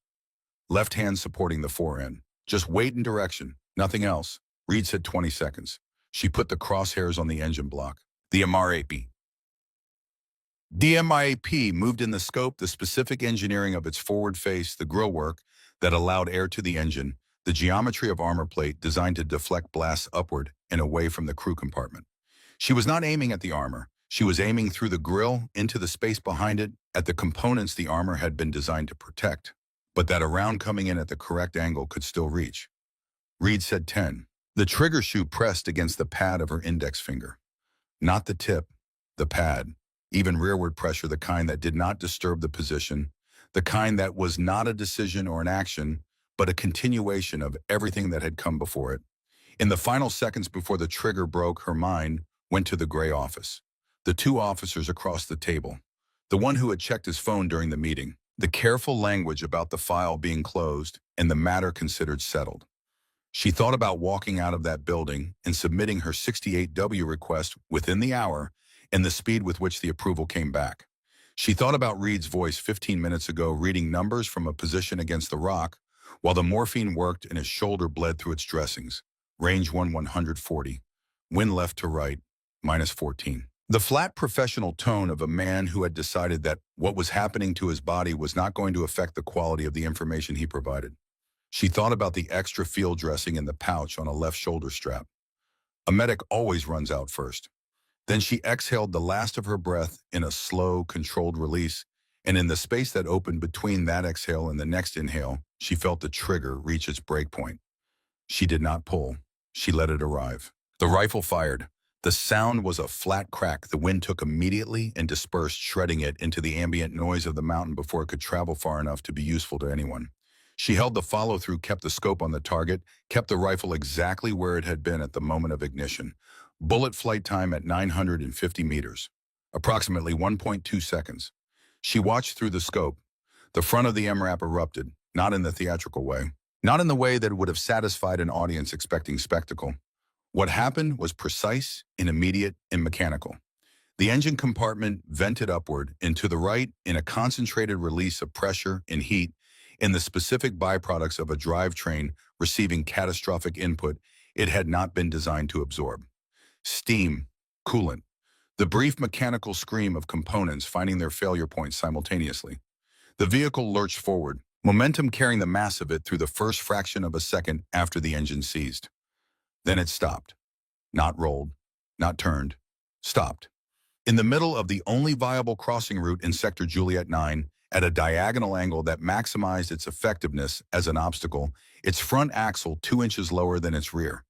Left hand supporting the fore-end. Just weight and direction, nothing else. Reed said 20 seconds. She put the crosshairs on the engine block. The MRAP. DMIAP moved in the scope, the specific engineering of its forward face, the grill work that allowed air to the engine, the geometry of armor plate designed to deflect blasts upward and away from the crew compartment. She was not aiming at the armor. She was aiming through the grill into the space behind it at the components the armor had been designed to protect, but that a round coming in at the correct angle could still reach. Reed said 10. The trigger shoe pressed against the pad of her index finger. Not the tip, the pad. Even rearward pressure, the kind that did not disturb the position, the kind that was not a decision or an action, but a continuation of everything that had come before it. In the final seconds before the trigger broke, her mind went to the gray office. The two officers across the table. The one who had checked his phone during the meeting. The careful language about the file being closed and the matter considered settled. She thought about walking out of that building and submitting her 68W request within the hour and the speed with which the approval came back. She thought about Reed's voice 15 minutes ago reading numbers from a position against the rock while the morphine worked and his shoulder bled through its dressings. Range 140. Wind left to right, -14. The flat professional tone of a man who had decided that what was happening to his body was not going to affect the quality of the information he provided. She thought about the extra field dressing in the pouch on a left shoulder strap. A medic always runs out first. Then she exhaled the last of her breath in a slow, controlled release, and in the space that opened between that exhale and the next inhale, she felt the trigger reach its break point. She did not pull. She let it arrive. The rifle fired. The sound was a flat crack the wind took immediately and dispersed, shredding it into the ambient noise of the mountain before it could travel far enough to be useful to anyone. She held the follow-through, kept the scope on the target, kept the rifle exactly where it had been at the moment of ignition. Bullet flight time at 950 meters, approximately 1.2 seconds. She watched through the scope. The front of the MRAP erupted, not in the theatrical way, not in the way that would have satisfied an audience expecting spectacle. What happened was precise and immediate and mechanical. The engine compartment vented upward and to the right in a concentrated release of pressure and heat in the specific byproducts of a drivetrain receiving catastrophic input it had not been designed to absorb. Steam, coolant, the brief mechanical scream of components finding their failure points simultaneously. The vehicle lurched forward, momentum carrying the mass of it through the first fraction of a second after the engine seized. Then it stopped. Not rolled, not turned, stopped. In the middle of the only viable crossing route in Sector Juliet 9, at a diagonal angle that maximized its effectiveness as an obstacle, its front axle 2 inches lower than its rear.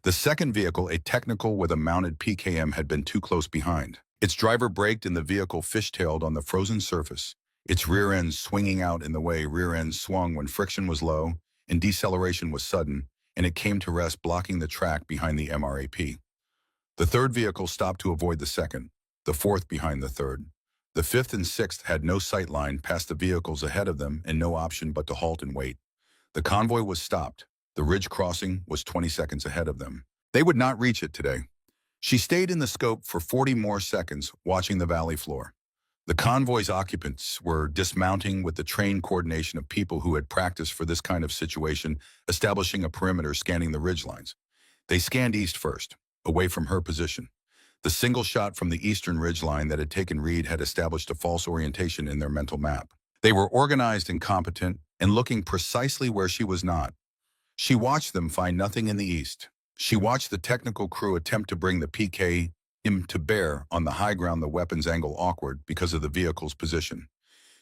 The second vehicle, a technical with a mounted PKM, had been too close behind. Its driver braked and the vehicle fishtailed on the frozen surface, its rear end swinging out in the way rear ends swung when friction was low and deceleration was sudden, and it came to rest blocking the track behind the MRAP. The third vehicle stopped to avoid the second, the fourth behind the third. The fifth and sixth had no sight line past the vehicles ahead of them and no option but to halt and wait. The convoy was stopped. The ridge crossing was 20 seconds ahead of them. They would not reach it today. She stayed in the scope for 40 more seconds, watching the valley floor. The convoy's occupants were dismounting with the trained coordination of people who had practiced for this kind of situation, establishing a perimeter, scanning the ridgelines. They scanned east first, away from her position. The single shot from the eastern ridgeline that had taken Reed had established a false orientation in their mental map. They were organized and competent and looking precisely where she was not. She watched them find nothing in the east. She watched the technical crew attempt to bring the PKM to bear on the high ground, the weapons angle awkward because of the vehicle's position.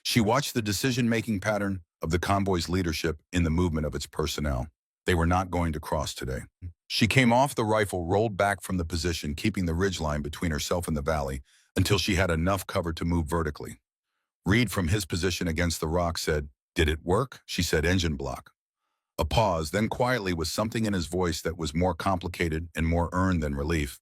She watched the decision-making pattern of the convoy's leadership in the movement of its personnel. They were not going to cross today. She came off the rifle, rolled back from the position, keeping the ridgeline between herself and the valley until she had enough cover to move vertically. Reed, from his position against the rock, said, "Did it work?" She said, "Engine block." A pause, then quietly, with something in his voice that was more complicated and more earned than relief.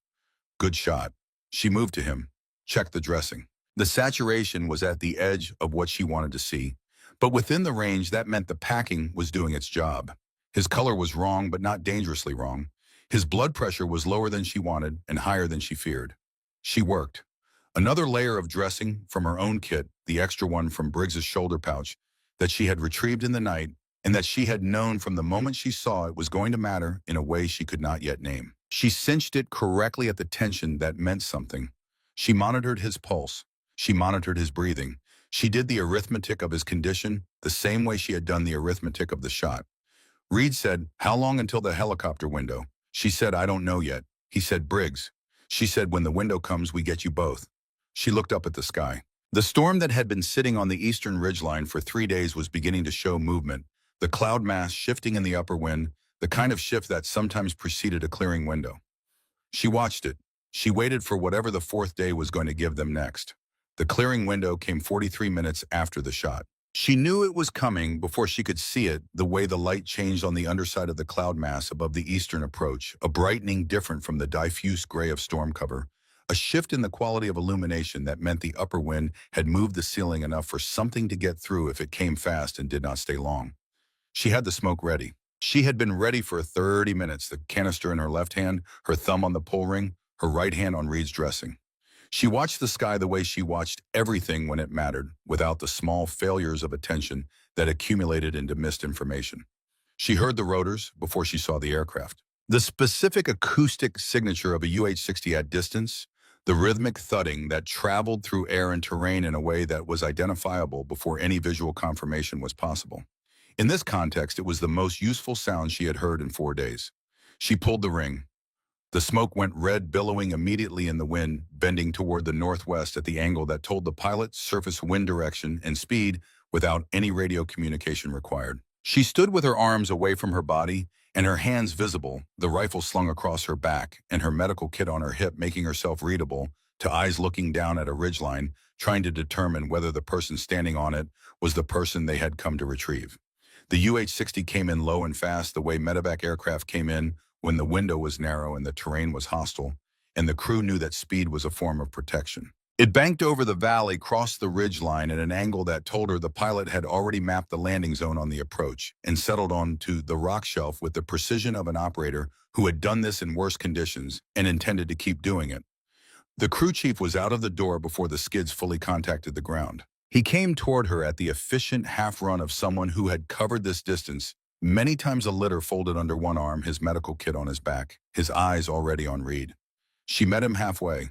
"Good shot." She moved to him, checked the dressing. The saturation was at the edge of what she wanted to see, but within the range that meant the packing was doing its job. His color was wrong, but not dangerously wrong. His blood pressure was lower than she wanted and higher than she feared. She worked. Another layer of dressing from her own kit, the extra one from Briggs's shoulder pouch, that she had retrieved in the night, and that she had known from the moment she saw it was going to matter in a way she could not yet name. She cinched it correctly at the tension that meant something. She monitored his pulse. She monitored his breathing. She did the arithmetic of his condition the same way she had done the arithmetic of the shot. Reed said, "How long until the helicopter window?" She said, "I don't know yet." He said, "Briggs." She said, "When the window comes, we get you both." She looked up at the sky. The storm that had been sitting on the eastern ridgeline for 3 days was beginning to show movement, the cloud mass shifting in the upper wind, the kind of shift that sometimes preceded a clearing window. She watched it. She waited for whatever the fourth day was going to give them next. The clearing window came 43 minutes after the shot. She knew it was coming before she could see it, the way the light changed on the underside of the cloud mass above the eastern approach, a brightening different from the diffuse gray of storm cover, a shift in the quality of illumination that meant the upper wind had moved the ceiling enough for something to get through if it came fast and did not stay long. She had the smoke ready. She had been ready for 30 minutes, the canister in her left hand, her thumb on the pull ring, her right hand on Reed's dressing. She watched the sky the way she watched everything when it mattered, without the small failures of attention that accumulated into missed information. She heard the rotors before she saw the aircraft. The specific acoustic signature of a UH-60 at distance, the rhythmic thudding that traveled through air and terrain in a way that was identifiable before any visual confirmation was possible. In this context, it was the most useful sound she had heard in 4 days. She pulled the ring. The smoke went red, billowing immediately in the wind, bending toward the northwest at the angle that told the pilot surface wind direction and speed without any radio communication required. She stood with her arms away from her body and her hands visible, the rifle slung across her back and her medical kit on her hip, making herself readable to eyes looking down at a ridgeline, trying to determine whether the person standing on it was the person they had come to retrieve. The UH-60 came in low and fast, the way medevac aircraft came in when the window was narrow and the terrain was hostile, and the crew knew that speed was a form of protection. It banked over the valley, crossed the ridgeline at an angle that told her the pilot had already mapped the landing zone on the approach and settled onto the rock shelf with the precision of an operator who had done this in worse conditions and intended to keep doing it. The crew chief was out of the door before the skids fully contacted the ground. He came toward her at the efficient half-run of someone who had covered this distance, many times a litter folded under one arm, his medical kit on his back, his eyes already on Reed. She met him halfway.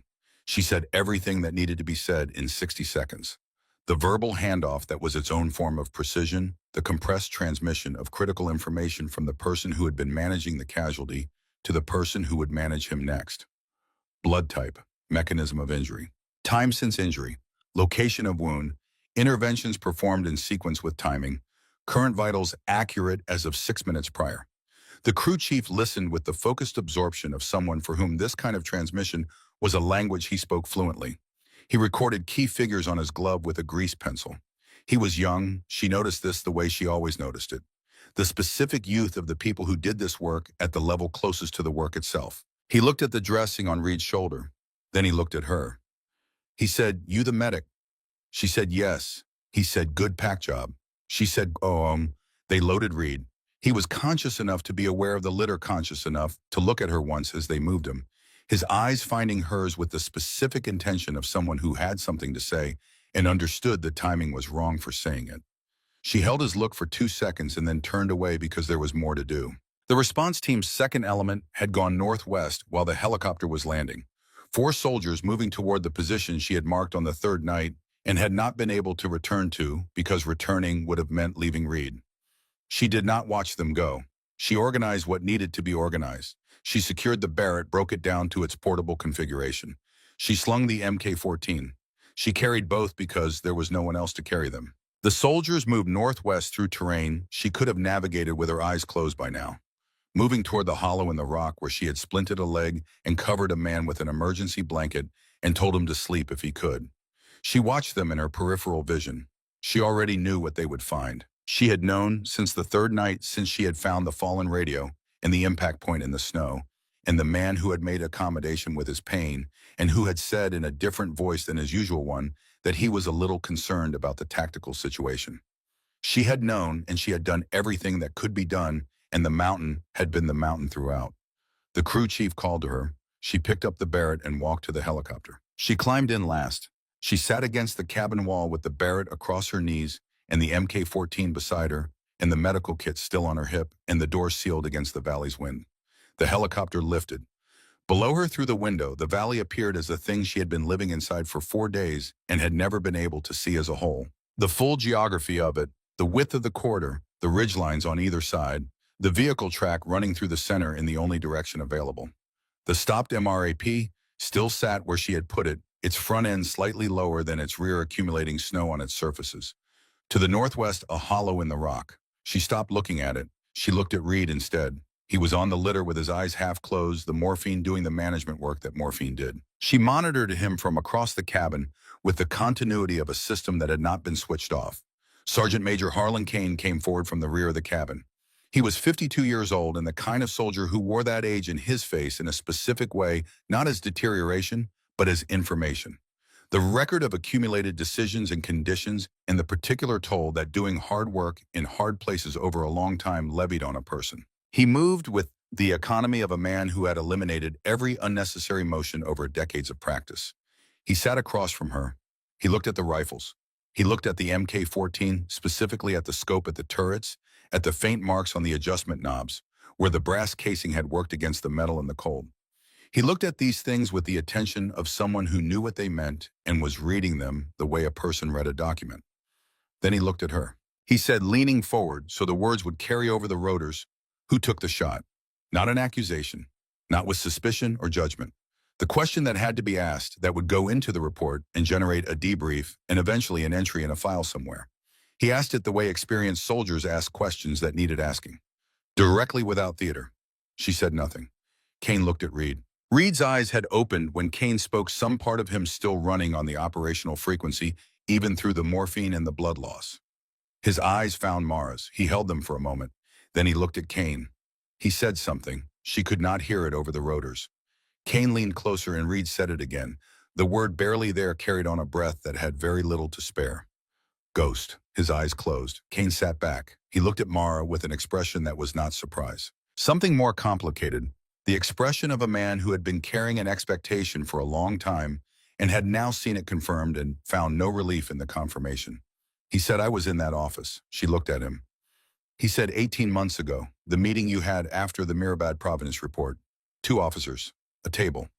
She said everything that needed to be said in 60 seconds. The verbal handoff that was its own form of precision, the compressed transmission of critical information from the person who had been managing the casualty to the person who would manage him next. Blood type, mechanism of injury, time since injury, location of wound, interventions performed in sequence with timing, current vitals accurate as of 6 minutes prior. The crew chief listened with the focused absorption of someone for whom this kind of transmission was a language he spoke fluently. He recorded key figures on his glove with a grease pencil. He was young. She noticed this the way she always noticed it. The specific youth of the people who did this work at the level closest to the work itself. He looked at the dressing on Reed's shoulder. Then he looked at her. He said, "You the medic?" She said, "Yes." He said, "Good pack job." She said, They loaded Reed. He was conscious enough to be aware of the litter, conscious enough to look at her once as they moved him, his eyes finding hers with the specific intention of someone who had something to say and understood the timing was wrong for saying it. She held his look for 2 seconds and then turned away because there was more to do. The response team's second element had gone northwest while the helicopter was landing. 4 soldiers moving toward the position she had marked on the third night and had not been able to return to because returning would have meant leaving Reed. She did not watch them go. She organized what needed to be organized. She secured the Barrett, broke it down to its portable configuration. She slung the Mk-14. She carried both because there was no one else to carry them. The soldiers moved northwest through terrain she could have navigated with her eyes closed by now, moving toward the hollow in the rock where she had splinted a leg and covered a man with an emergency blanket and told him to sleep if he could. She watched them in her peripheral vision. She already knew what they would find. She had known since the third night since she had found the fallen radio and the impact point in the snow, and the man who had made accommodation with his pain and who had said in a different voice than his usual one that he was a little concerned about the tactical situation. She had known, and she had done everything that could be done, and the mountain had been the mountain throughout. The crew chief called to her. She picked up the Barrett and walked to the helicopter. She climbed in last. She sat against the cabin wall with the Barrett across her knees and the Mk-14 beside her, and the medical kit still on her hip, and the door sealed against the valley's wind. The helicopter lifted. Below her through the window, the valley appeared as a thing she had been living inside for 4 days and had never been able to see as a whole. The full geography of it, the width of the corridor, the ridgelines on either side, the vehicle track running through the center in the only direction available. The stopped MRAP still sat where she had put it, its front end slightly lower than its rear, accumulating snow on its surfaces. To the northwest, a hollow in the rock. She stopped looking at it. She looked at Reed instead. He was on the litter with his eyes half closed, the morphine doing the management work that morphine did. She monitored him from across the cabin with the continuity of a system that had not been switched off. Sergeant Major Harlan Kane came forward from the rear of the cabin. He was 52 years old and the kind of soldier who wore that age in his face in a specific way, not as deterioration, but as information. The record of accumulated decisions and conditions and the particular toll that doing hard work in hard places over a long time levied on a person. He moved with the economy of a man who had eliminated every unnecessary motion over decades of practice. He sat across from her. He looked at the rifles. He looked at the Mk-14, specifically at the scope at the turrets, at the faint marks on the adjustment knobs, where the brass casing had worked against the metal in the cold. He looked at these things with the attention of someone who knew what they meant and was reading them the way a person read a document. Then he looked at her. He said, leaning forward so the words would carry over the rotors, "Who took the shot?" Not an accusation, not with suspicion or judgment. The question that had to be asked that would go into the report and generate a debrief and eventually an entry in a file somewhere. He asked it the way experienced soldiers ask questions that needed asking. Directly, without theater. She said nothing. Kane looked at Reed. Reed's eyes had opened when Kane spoke, some part of him still running on the operational frequency, even through the morphine and the blood loss. His eyes found Mara's. He held them for a moment. Then he looked at Kane. He said something. She could not hear it over the rotors. Kane leaned closer and Reed said it again. The word barely there carried on a breath that had very little to spare. Ghost. His eyes closed. Kane sat back. He looked at Mara with an expression that was not surprise. Something more complicated. The expression of a man who had been carrying an expectation for a long time and had now seen it confirmed and found no relief in the confirmation. He said, "I was in that office." She looked at him. He said, 18 months ago, the meeting you had after the Mirabad Providence report. 2 officers, a table.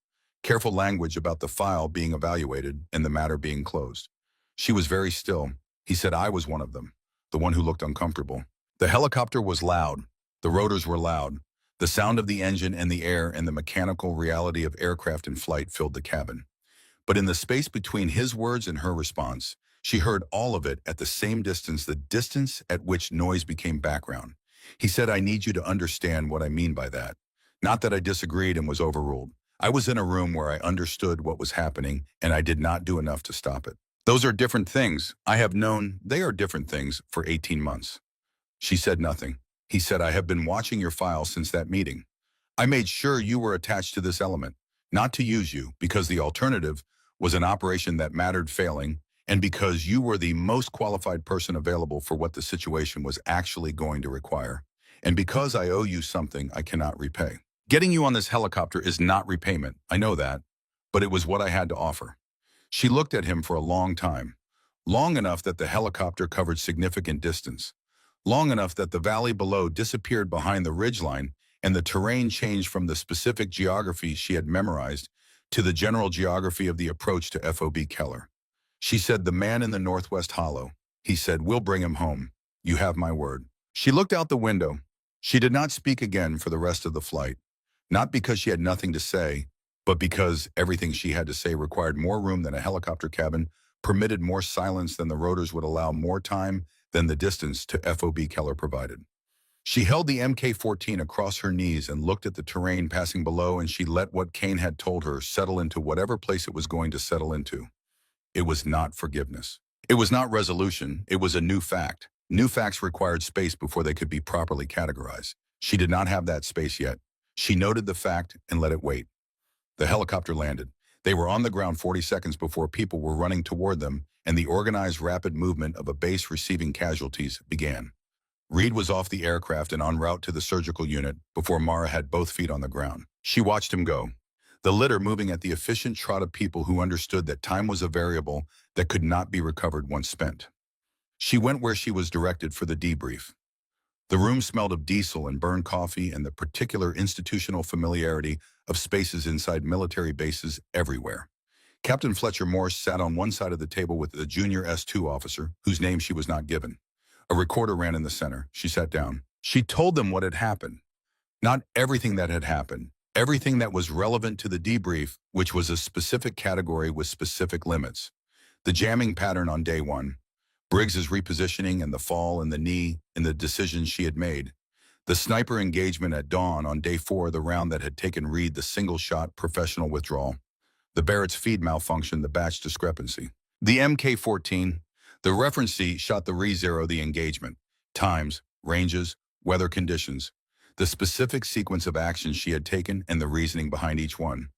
Careful language about the file being evaluated and the matter being closed. She was very still. He said, "I was one of them, the one who looked uncomfortable." The helicopter was loud. The rotors were loud. The sound of the engine and the air and the mechanical reality of aircraft in flight filled the cabin. But in the space between his words and her response, she heard all of it at the same distance, the distance at which noise became background. He said, "I need you to understand what I mean by that. Not that I disagreed and was overruled. I was in a room where I understood what was happening, and I did not do enough to stop it. Those are different things. I have known they are different things for 18 months. She said nothing. He said, "I have been watching your file since that meeting. I made sure you were attached to this element, not to use you, because the alternative was an operation that mattered failing, and because you were the most qualified person available for what the situation was actually going to require, and because I owe you something I cannot repay. Getting you on this helicopter is not repayment, I know that, but it was what I had to offer." She looked at him for a long time, long enough that the helicopter covered significant distance, long enough that the valley below disappeared behind the ridgeline and the terrain changed from the specific geography she had memorized to the general geography of the approach to FOB Keller. She said, "The man in the northwest hollow." He said, "We'll bring him home. You have my word." She looked out the window. She did not speak again for the rest of the flight, not because she had nothing to say, but because everything she had to say required more room than a helicopter cabin, permitted more silence than the rotors would allow, more time than the distance to FOB Keller provided. She held the Mk-14 across her knees and looked at the terrain passing below, and she let what Kane had told her settle into whatever place it was going to settle into. It was not forgiveness. It was not resolution. It was a new fact. New facts required space before they could be properly categorized. She did not have that space yet. She noted the fact and let it wait. The helicopter landed. They were on the ground 40 seconds before people were running toward them, and the organized rapid movement of a base receiving casualties began. Reed was off the aircraft and en route to the surgical unit before Mara had both feet on the ground. She watched him go, the litter moving at the efficient trot of people who understood that time was a variable that could not be recovered once spent. She went where she was directed for the debrief. The room smelled of diesel and burned coffee and the particular institutional familiarity of spaces inside military bases everywhere. Captain Fletcher Morse sat on one side of the table with the junior S2 officer, whose name she was not given. A recorder ran in the center. She sat down. She told them what had happened. Not everything that had happened, Everything that was relevant to the debrief, which was a specific category with specific limits. The jamming pattern on day one, Briggs's repositioning and the fall in the knee in the decisions she had made. The sniper engagement at dawn on day four, the round that had taken Reed, the single-shot professional withdrawal. The Barrett's feed malfunction, the batch discrepancy. The MK-14, the reference shot the re-zero, the engagement, times, ranges, weather conditions, the specific sequence of actions she had taken and the reasoning behind each one.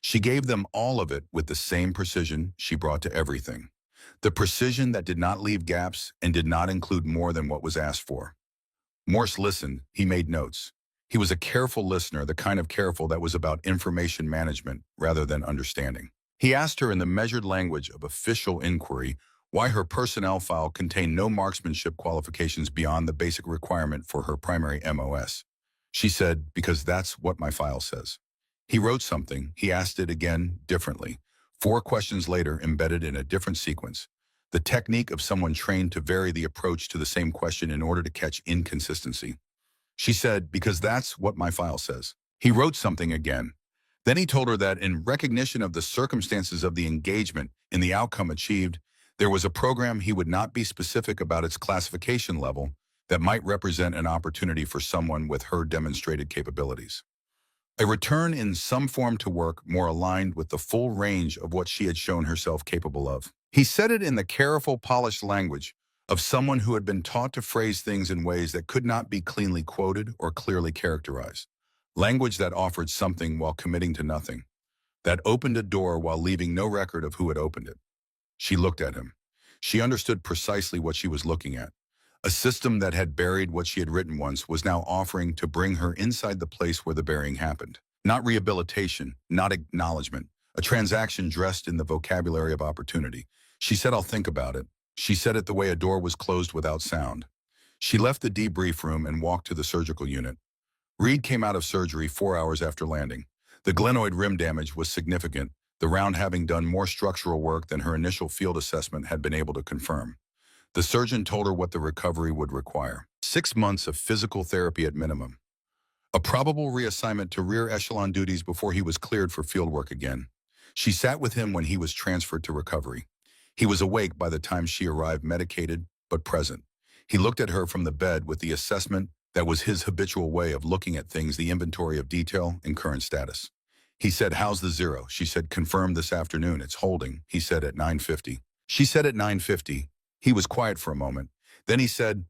She gave them all of it with the same precision she brought to everything. The precision that did not leave gaps and did not include more than what was asked for. Morse listened, he made notes. He was a careful listener, the kind of careful that was about information management rather than understanding. He asked her in the measured language of official inquiry why her personnel file contained no marksmanship qualifications beyond the basic requirement for her primary MOS. She said, because that's what my file says. He wrote something, he asked it again, differently. 4 questions later, embedded in a different sequence. The technique of someone trained to vary the approach to the same question in order to catch inconsistency. She said, because that's what my file says. He wrote something again. Then he told her that in recognition of the circumstances of the engagement and the outcome achieved, there was a program he would not be specific about its classification level that might represent an opportunity for someone with her demonstrated capabilities. A return in some form to work more aligned with the full range of what she had shown herself capable of. He said it in the careful, polished language of someone who had been taught to phrase things in ways that could not be cleanly quoted or clearly characterized. Language that offered something while committing to nothing. That opened a door while leaving no record of who had opened it. She looked at him. She understood precisely what she was looking at. A system that had buried what she had written once was now offering to bring her inside the place where the burying happened. Not rehabilitation, not acknowledgement, a transaction dressed in the vocabulary of opportunity. She said, I'll think about it. She said it the way a door was closed without sound. She left the debrief room and walked to the surgical unit. Reed came out of surgery 4 hours after landing. The glenoid rim damage was significant, the round having done more structural work than her initial field assessment had been able to confirm. The surgeon told her what the recovery would require. 6 months of physical therapy at minimum. A probable reassignment to rear echelon duties before he was cleared for field work again. She sat with him when he was transferred to recovery. He was awake by the time she arrived, medicated, but present. He looked at her from the bed with the assessment that was his habitual way of looking at things, the inventory of detail and current status. He said, how's the zero? She said, confirmed this afternoon, it's holding. He said at 9:50. She said at 9:50. He was quiet for a moment. Then he said,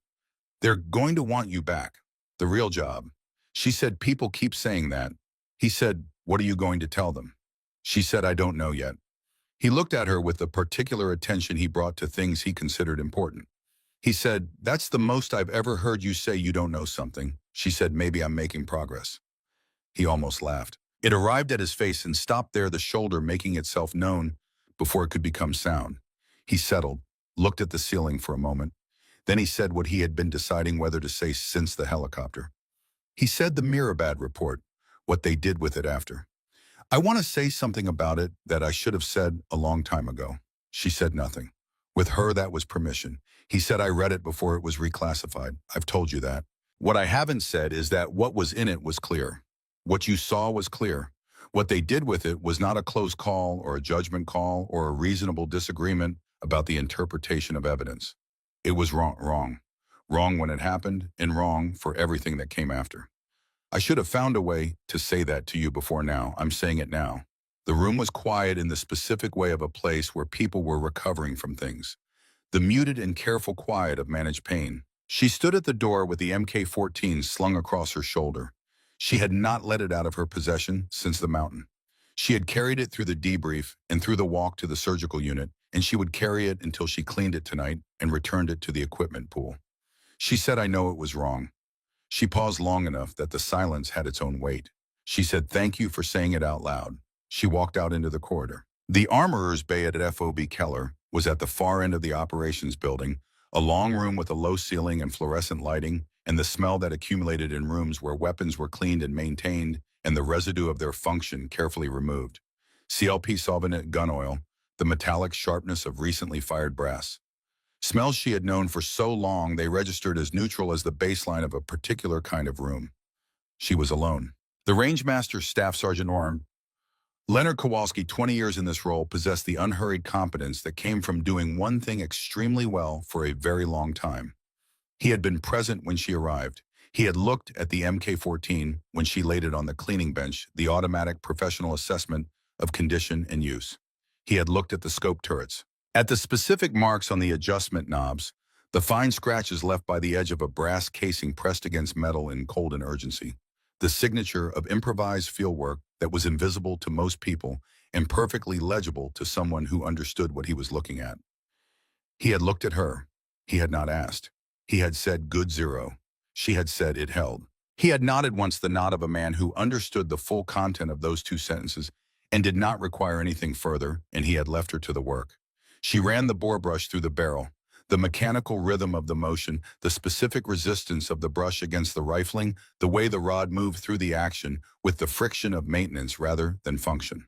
they're going to want you back. The real job. She said, people keep saying that. He said, what are you going to tell them? She said, I don't know yet. He looked at her with the particular attention he brought to things he considered important. He said, that's the most I've ever heard you say you don't know something. She said, maybe I'm making progress. He almost laughed. It arrived at his face and stopped there, the shoulder making itself known before it could become sound. He settled, looked at the ceiling for a moment. Then he said what he had been deciding whether to say since the helicopter. He said the Mirabad report, what they did with it after. I want to say something about it that I should have said a long time ago. She said nothing. With her, that was permission. He said, I read it before it was reclassified. I've told you that. What I haven't said is that what was in it was clear. What you saw was clear. What they did with it was not a close call or a judgment call or a reasonable disagreement about the interpretation of evidence. It was wrong. Wrong when it happened and wrong for everything that came after. I should have found a way to say that to you before now. I'm saying it now. The room was quiet in the specific way of a place where people were recovering from things. The muted and careful quiet of managed pain. She stood at the door with the MK-14 slung across her shoulder. She had not let it out of her possession since the mountain. She had carried it through the debrief and through the walk to the surgical unit, and she would carry it until she cleaned it tonight and returned it to the equipment pool. She said, I know it was wrong. She paused long enough that the silence had its own weight. She said, thank you for saying it out loud. She walked out into the corridor. The armorer's bay at FOB Keller was at the far end of the operations building, a long room with a low ceiling and fluorescent lighting, and the smell that accumulated in rooms where weapons were cleaned and maintained, and the residue of their function carefully removed. CLP solvent gun oil, the metallic sharpness of recently fired brass. Smells she had known for so long they registered as neutral as the baseline of a particular kind of room. She was alone. The Rangemaster's Staff Sergeant Orm, Leonard Kowalski, 20 years in this role, possessed the unhurried competence that came from doing one thing extremely well for a very long time. He had been present when she arrived. He had looked at the MK-14 when she laid it on the cleaning bench, the automatic professional assessment of condition and use. He had looked at the scope turrets, at the specific marks on the adjustment knobs, the fine scratches left by the edge of a brass casing pressed against metal in cold and urgency, the signature of improvised fieldwork that was invisible to most people and perfectly legible to someone who understood what he was looking at. He had looked at her. He had not asked. He had said good zero. She had said it held. He had nodded once, the nod of a man who understood the full content of those two sentences and did not require anything further, and he had left her to the work. She ran the bore brush through the barrel. The mechanical rhythm of the motion, the specific resistance of the brush against the rifling, the way the rod moved through the action with the friction of maintenance rather than function.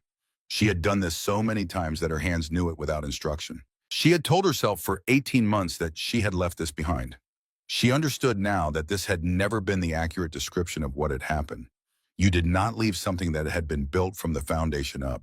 She had done this so many times that her hands knew it without instruction. She had told herself for 18 months that she had left this behind. She understood now that this had never been the accurate description of what had happened. You did not leave something that had been built from the foundation up.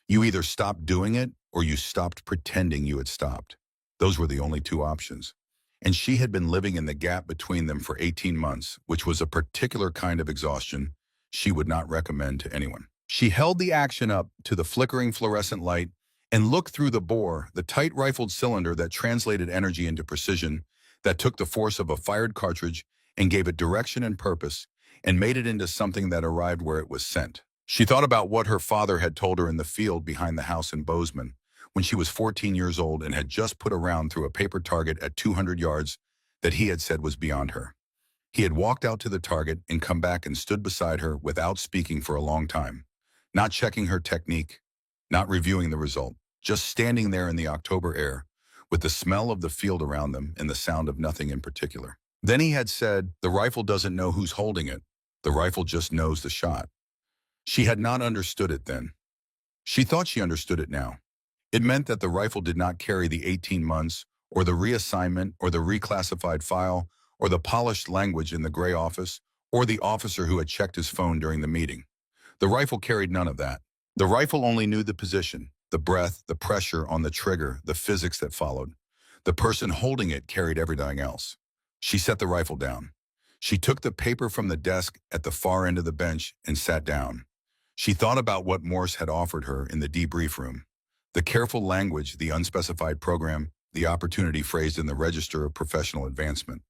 You either stopped doing it or you stopped pretending you had stopped. Those were the only two options. And she had been living in the gap between them for 18 months, which was a particular kind of exhaustion she would not recommend to anyone. She held the action up to the flickering fluorescent light and looked through the bore, the tight rifled cylinder that translated energy into precision, that took the force of a fired cartridge and gave it direction and purpose, and made it into something that arrived where it was sent. She thought about what her father had told her in the field behind the house in Bozeman, when she was 14 years old and had just put a round through a paper target at 200 yards that he had said was beyond her. He had walked out to the target and come back and stood beside her without speaking for a long time, not checking her technique, not reviewing the result, just standing there in the October air, with the smell of the field around them and the sound of nothing in particular. Then he had said, "The rifle doesn't know who's holding it. The rifle just knows the shot." She had not understood it then. She thought she understood it now. It meant that the rifle did not carry the 18 months, or the reassignment, or the reclassified file, or the polished language in the gray office, or the officer who had checked his phone during the meeting. The rifle carried none of that. The rifle only knew the position, the breath, the pressure on the trigger, the physics that followed. The person holding it carried everything else. She set the rifle down. She took the paper from the desk at the far end of the bench and sat down. She thought about what Morse had offered her in the debrief room. The careful language, the unspecified program, the opportunity phrased in the register of professional advancement.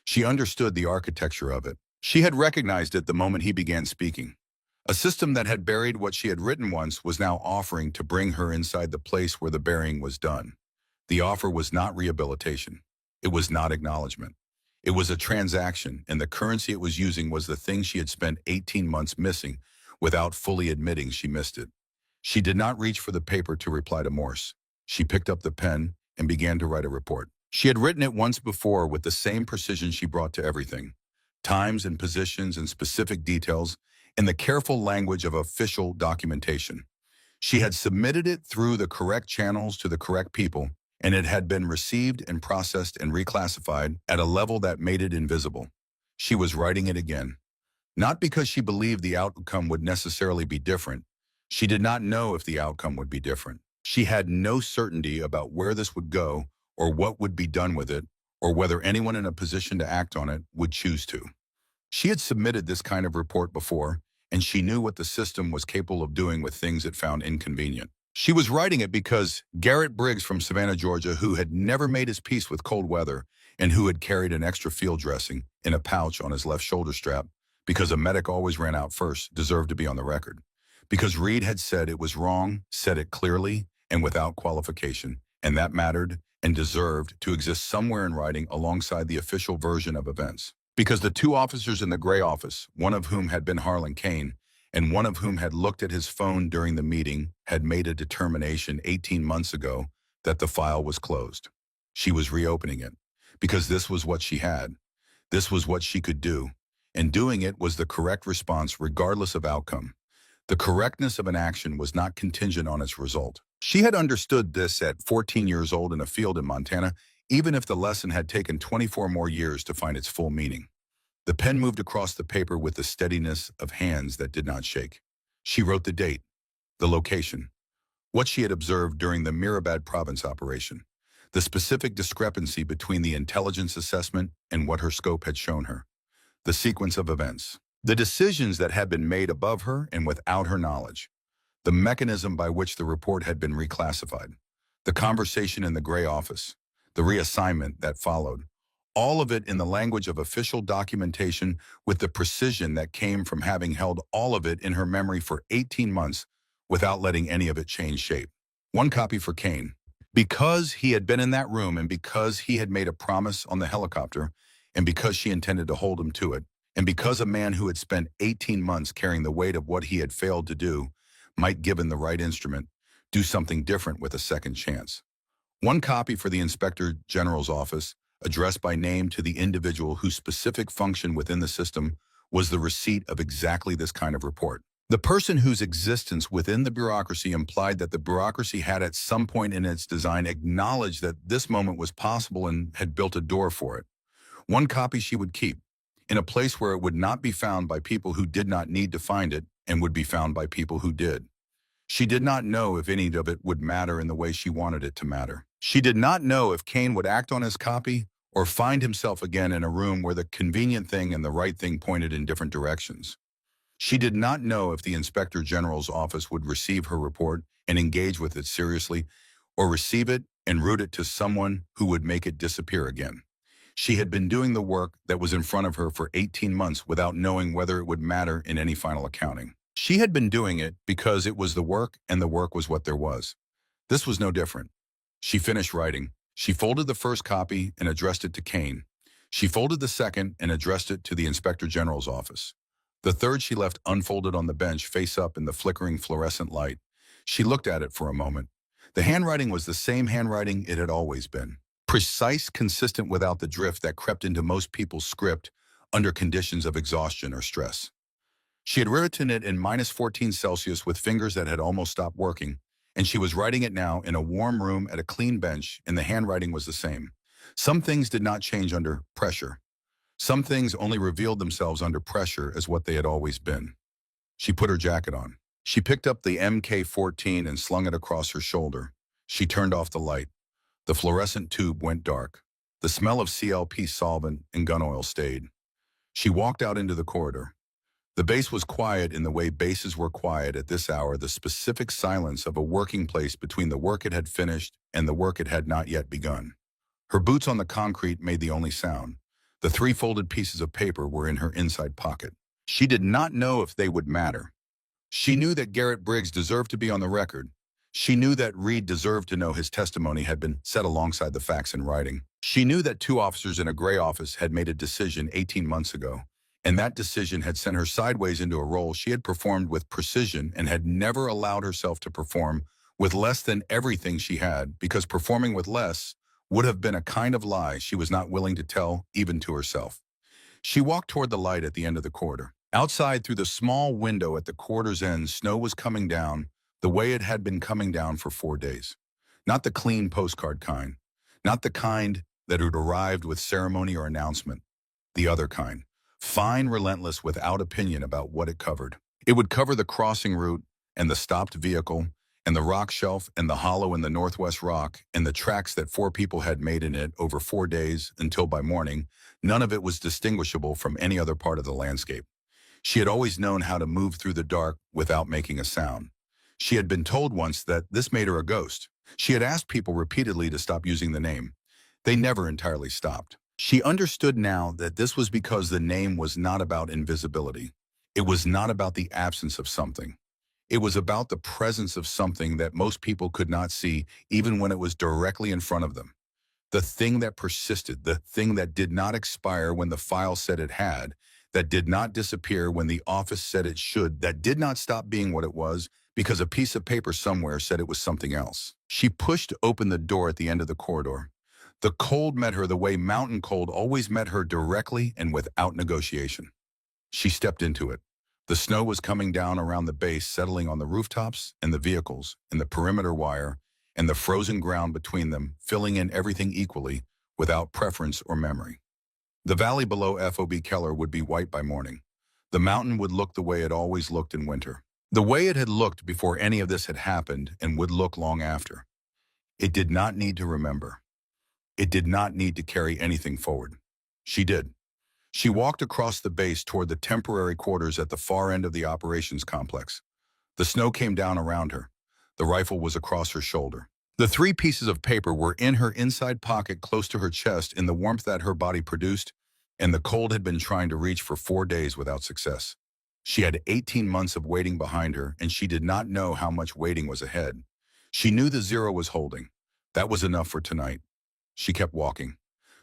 She understood the architecture of it. She had recognized it the moment he began speaking. A system that had buried what she had written once was now offering to bring her inside the place where the burying was done. The offer was not rehabilitation. It was not acknowledgement. It was a transaction, and the currency it was using was the thing she had spent 18 months missing without fully admitting she missed it. She did not reach for the paper to reply to Morse. She picked up the pen and began to write a report. She had written it once before with the same precision she brought to everything. Times and positions and specific details in the careful language of official documentation. She had submitted it through the correct channels to the correct people, and it had been received and processed and reclassified at a level that made it invisible. She was writing it again. Not because she believed the outcome would necessarily be different. She did not know if the outcome would be different. She had no certainty about where this would go or what would be done with it or whether anyone in a position to act on it would choose to. She had submitted this kind of report before, and she knew what the system was capable of doing with things it found inconvenient. She was writing it because Garrett Briggs from Savannah, Georgia, who had never made his peace with cold weather and who had carried an extra field dressing in a pouch on his left shoulder strap because a medic always ran out first, deserved to be on the record. Because Reed had said it was wrong, said it clearly and without qualification, and that mattered and deserved to exist somewhere in writing alongside the official version of events. Because the two officers in the gray office, one of whom had been Harlan Kane, and one of whom had looked at his phone during the meeting, had made a determination 18 months ago that the file was closed. She was reopening it, because this was what she had. This was what she could do, and doing it was the correct response regardless of outcome. The correctness of an action was not contingent on its result. She had understood this at 14 years old in a field in Montana, even if the lesson had taken 24 more years to find its full meaning. The pen moved across the paper with the steadiness of hands that did not shake. She wrote the date, the location, what she had observed during the Mirabad province operation, the specific discrepancy between the intelligence assessment and what her scope had shown her, the sequence of events, the decisions that had been made above her and without her knowledge, the mechanism by which the report had been reclassified, the conversation in the gray office, the reassignment that followed, all of it in the language of official documentation with the precision that came from having held all of it in her memory for 18 months without letting any of it change shape. One copy for Kane. Because he had been in that room and because he had made a promise on the helicopter and because she intended to hold him to it, and because a man who had spent 18 months carrying the weight of what he had failed to do might, given the right instrument, do something different with a second chance. One copy for the Inspector General's office, addressed by name to the individual whose specific function within the system was the receipt of exactly this kind of report. The person whose existence within the bureaucracy implied that the bureaucracy had at some point in its design acknowledged that this moment was possible and had built a door for it. One copy she would keep, in a place where it would not be found by people who did not need to find it and would be found by people who did. She did not know if any of it would matter in the way she wanted it to matter. She did not know if Kane would act on his copy or find himself again in a room where the convenient thing and the right thing pointed in different directions. She did not know if the Inspector General's office would receive her report and engage with it seriously, or receive it and route it to someone who would make it disappear again. She had been doing the work that was in front of her for 18 months without knowing whether it would matter in any final accounting. She had been doing it because it was the work and the work was what there was. This was no different. She finished writing. She folded the first copy and addressed it to Kane. She folded the second and addressed it to the Inspector General's office. The third she left unfolded on the bench, face up in the flickering fluorescent light. She looked at it for a moment. The handwriting was the same handwriting it had always been. Precise, consistent, without the drift that crept into most people's script under conditions of exhaustion or stress. She had written it in -14 Celsius with fingers that had almost stopped working, and she was writing it now in a warm room at a clean bench, and the handwriting was the same. Some things did not change under pressure. Some things only revealed themselves under pressure as what they had always been. She put her jacket on. She picked up the MK-14 and slung it across her shoulder. She turned off the light. The fluorescent tube went dark. The smell of CLP solvent and gun oil stayed. She walked out into the corridor. The base was quiet in the way bases were quiet at this hour, the specific silence of a working place between the work it had finished and the work it had not yet begun. Her boots on the concrete made the only sound. The 3 folded pieces of paper were in her inside pocket. She did not know if they would matter. She knew that Garrett Briggs deserved to be on the record. She knew that Reed deserved to know his testimony had been set alongside the facts in writing. She knew that 2 officers in a gray office had made a decision 18 months ago, and that decision had sent her sideways into a role she had performed with precision and had never allowed herself to perform with less than everything she had, because performing with less would have been a kind of lie she was not willing to tell even to herself. She walked toward the light at the end of the corridor. Outside, through the small window at the corridor's end, snow was coming down the way it had been coming down for 4 days. Not the clean postcard kind. Not the kind that had arrived with ceremony or announcement. The other kind. Fine, relentless, without opinion about what it covered. It would cover the crossing route and the stopped vehicle and the rock shelf and the hollow in the northwest rock and the tracks that 4 people had made in it over 4 days until by morning, none of it was distinguishable from any other part of the landscape. She had always known how to move through the dark without making a sound. She had been told once that this made her a ghost. She had asked people repeatedly to stop using the name. They never entirely stopped. She understood now that this was because the name was not about invisibility. It was not about the absence of something. It was about the presence of something that most people could not see, even when it was directly in front of them. The thing that persisted, the thing that did not expire when the file said it had, that did not disappear when the office said it should, that did not stop being what it was because a piece of paper somewhere said it was something else. She pushed open the door at the end of the corridor. The cold met her the way mountain cold always met her, directly and without negotiation. She stepped into it. The snow was coming down around the base, settling on the rooftops and the vehicles and the perimeter wire and the frozen ground between them, filling in everything equally, without preference or memory. The valley below FOB Keller would be white by morning. The mountain would look the way it always looked in winter. The way it had looked before any of this had happened and would look long after. It did not need to remember. It did not need to carry anything forward. She did. She walked across the base toward the temporary quarters at the far end of the operations complex. The snow came down around her. The rifle was across her shoulder. The three pieces of paper were in her inside pocket close to her chest in the warmth that her body produced, and the cold had been trying to reach for 4 days without success. She had 18 months of waiting behind her, and she did not know how much waiting was ahead. She knew the zero was holding. That was enough for tonight. She kept walking.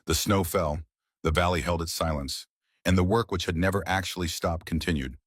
The snow fell, the valley held its silence, and the work which had never actually stopped continued.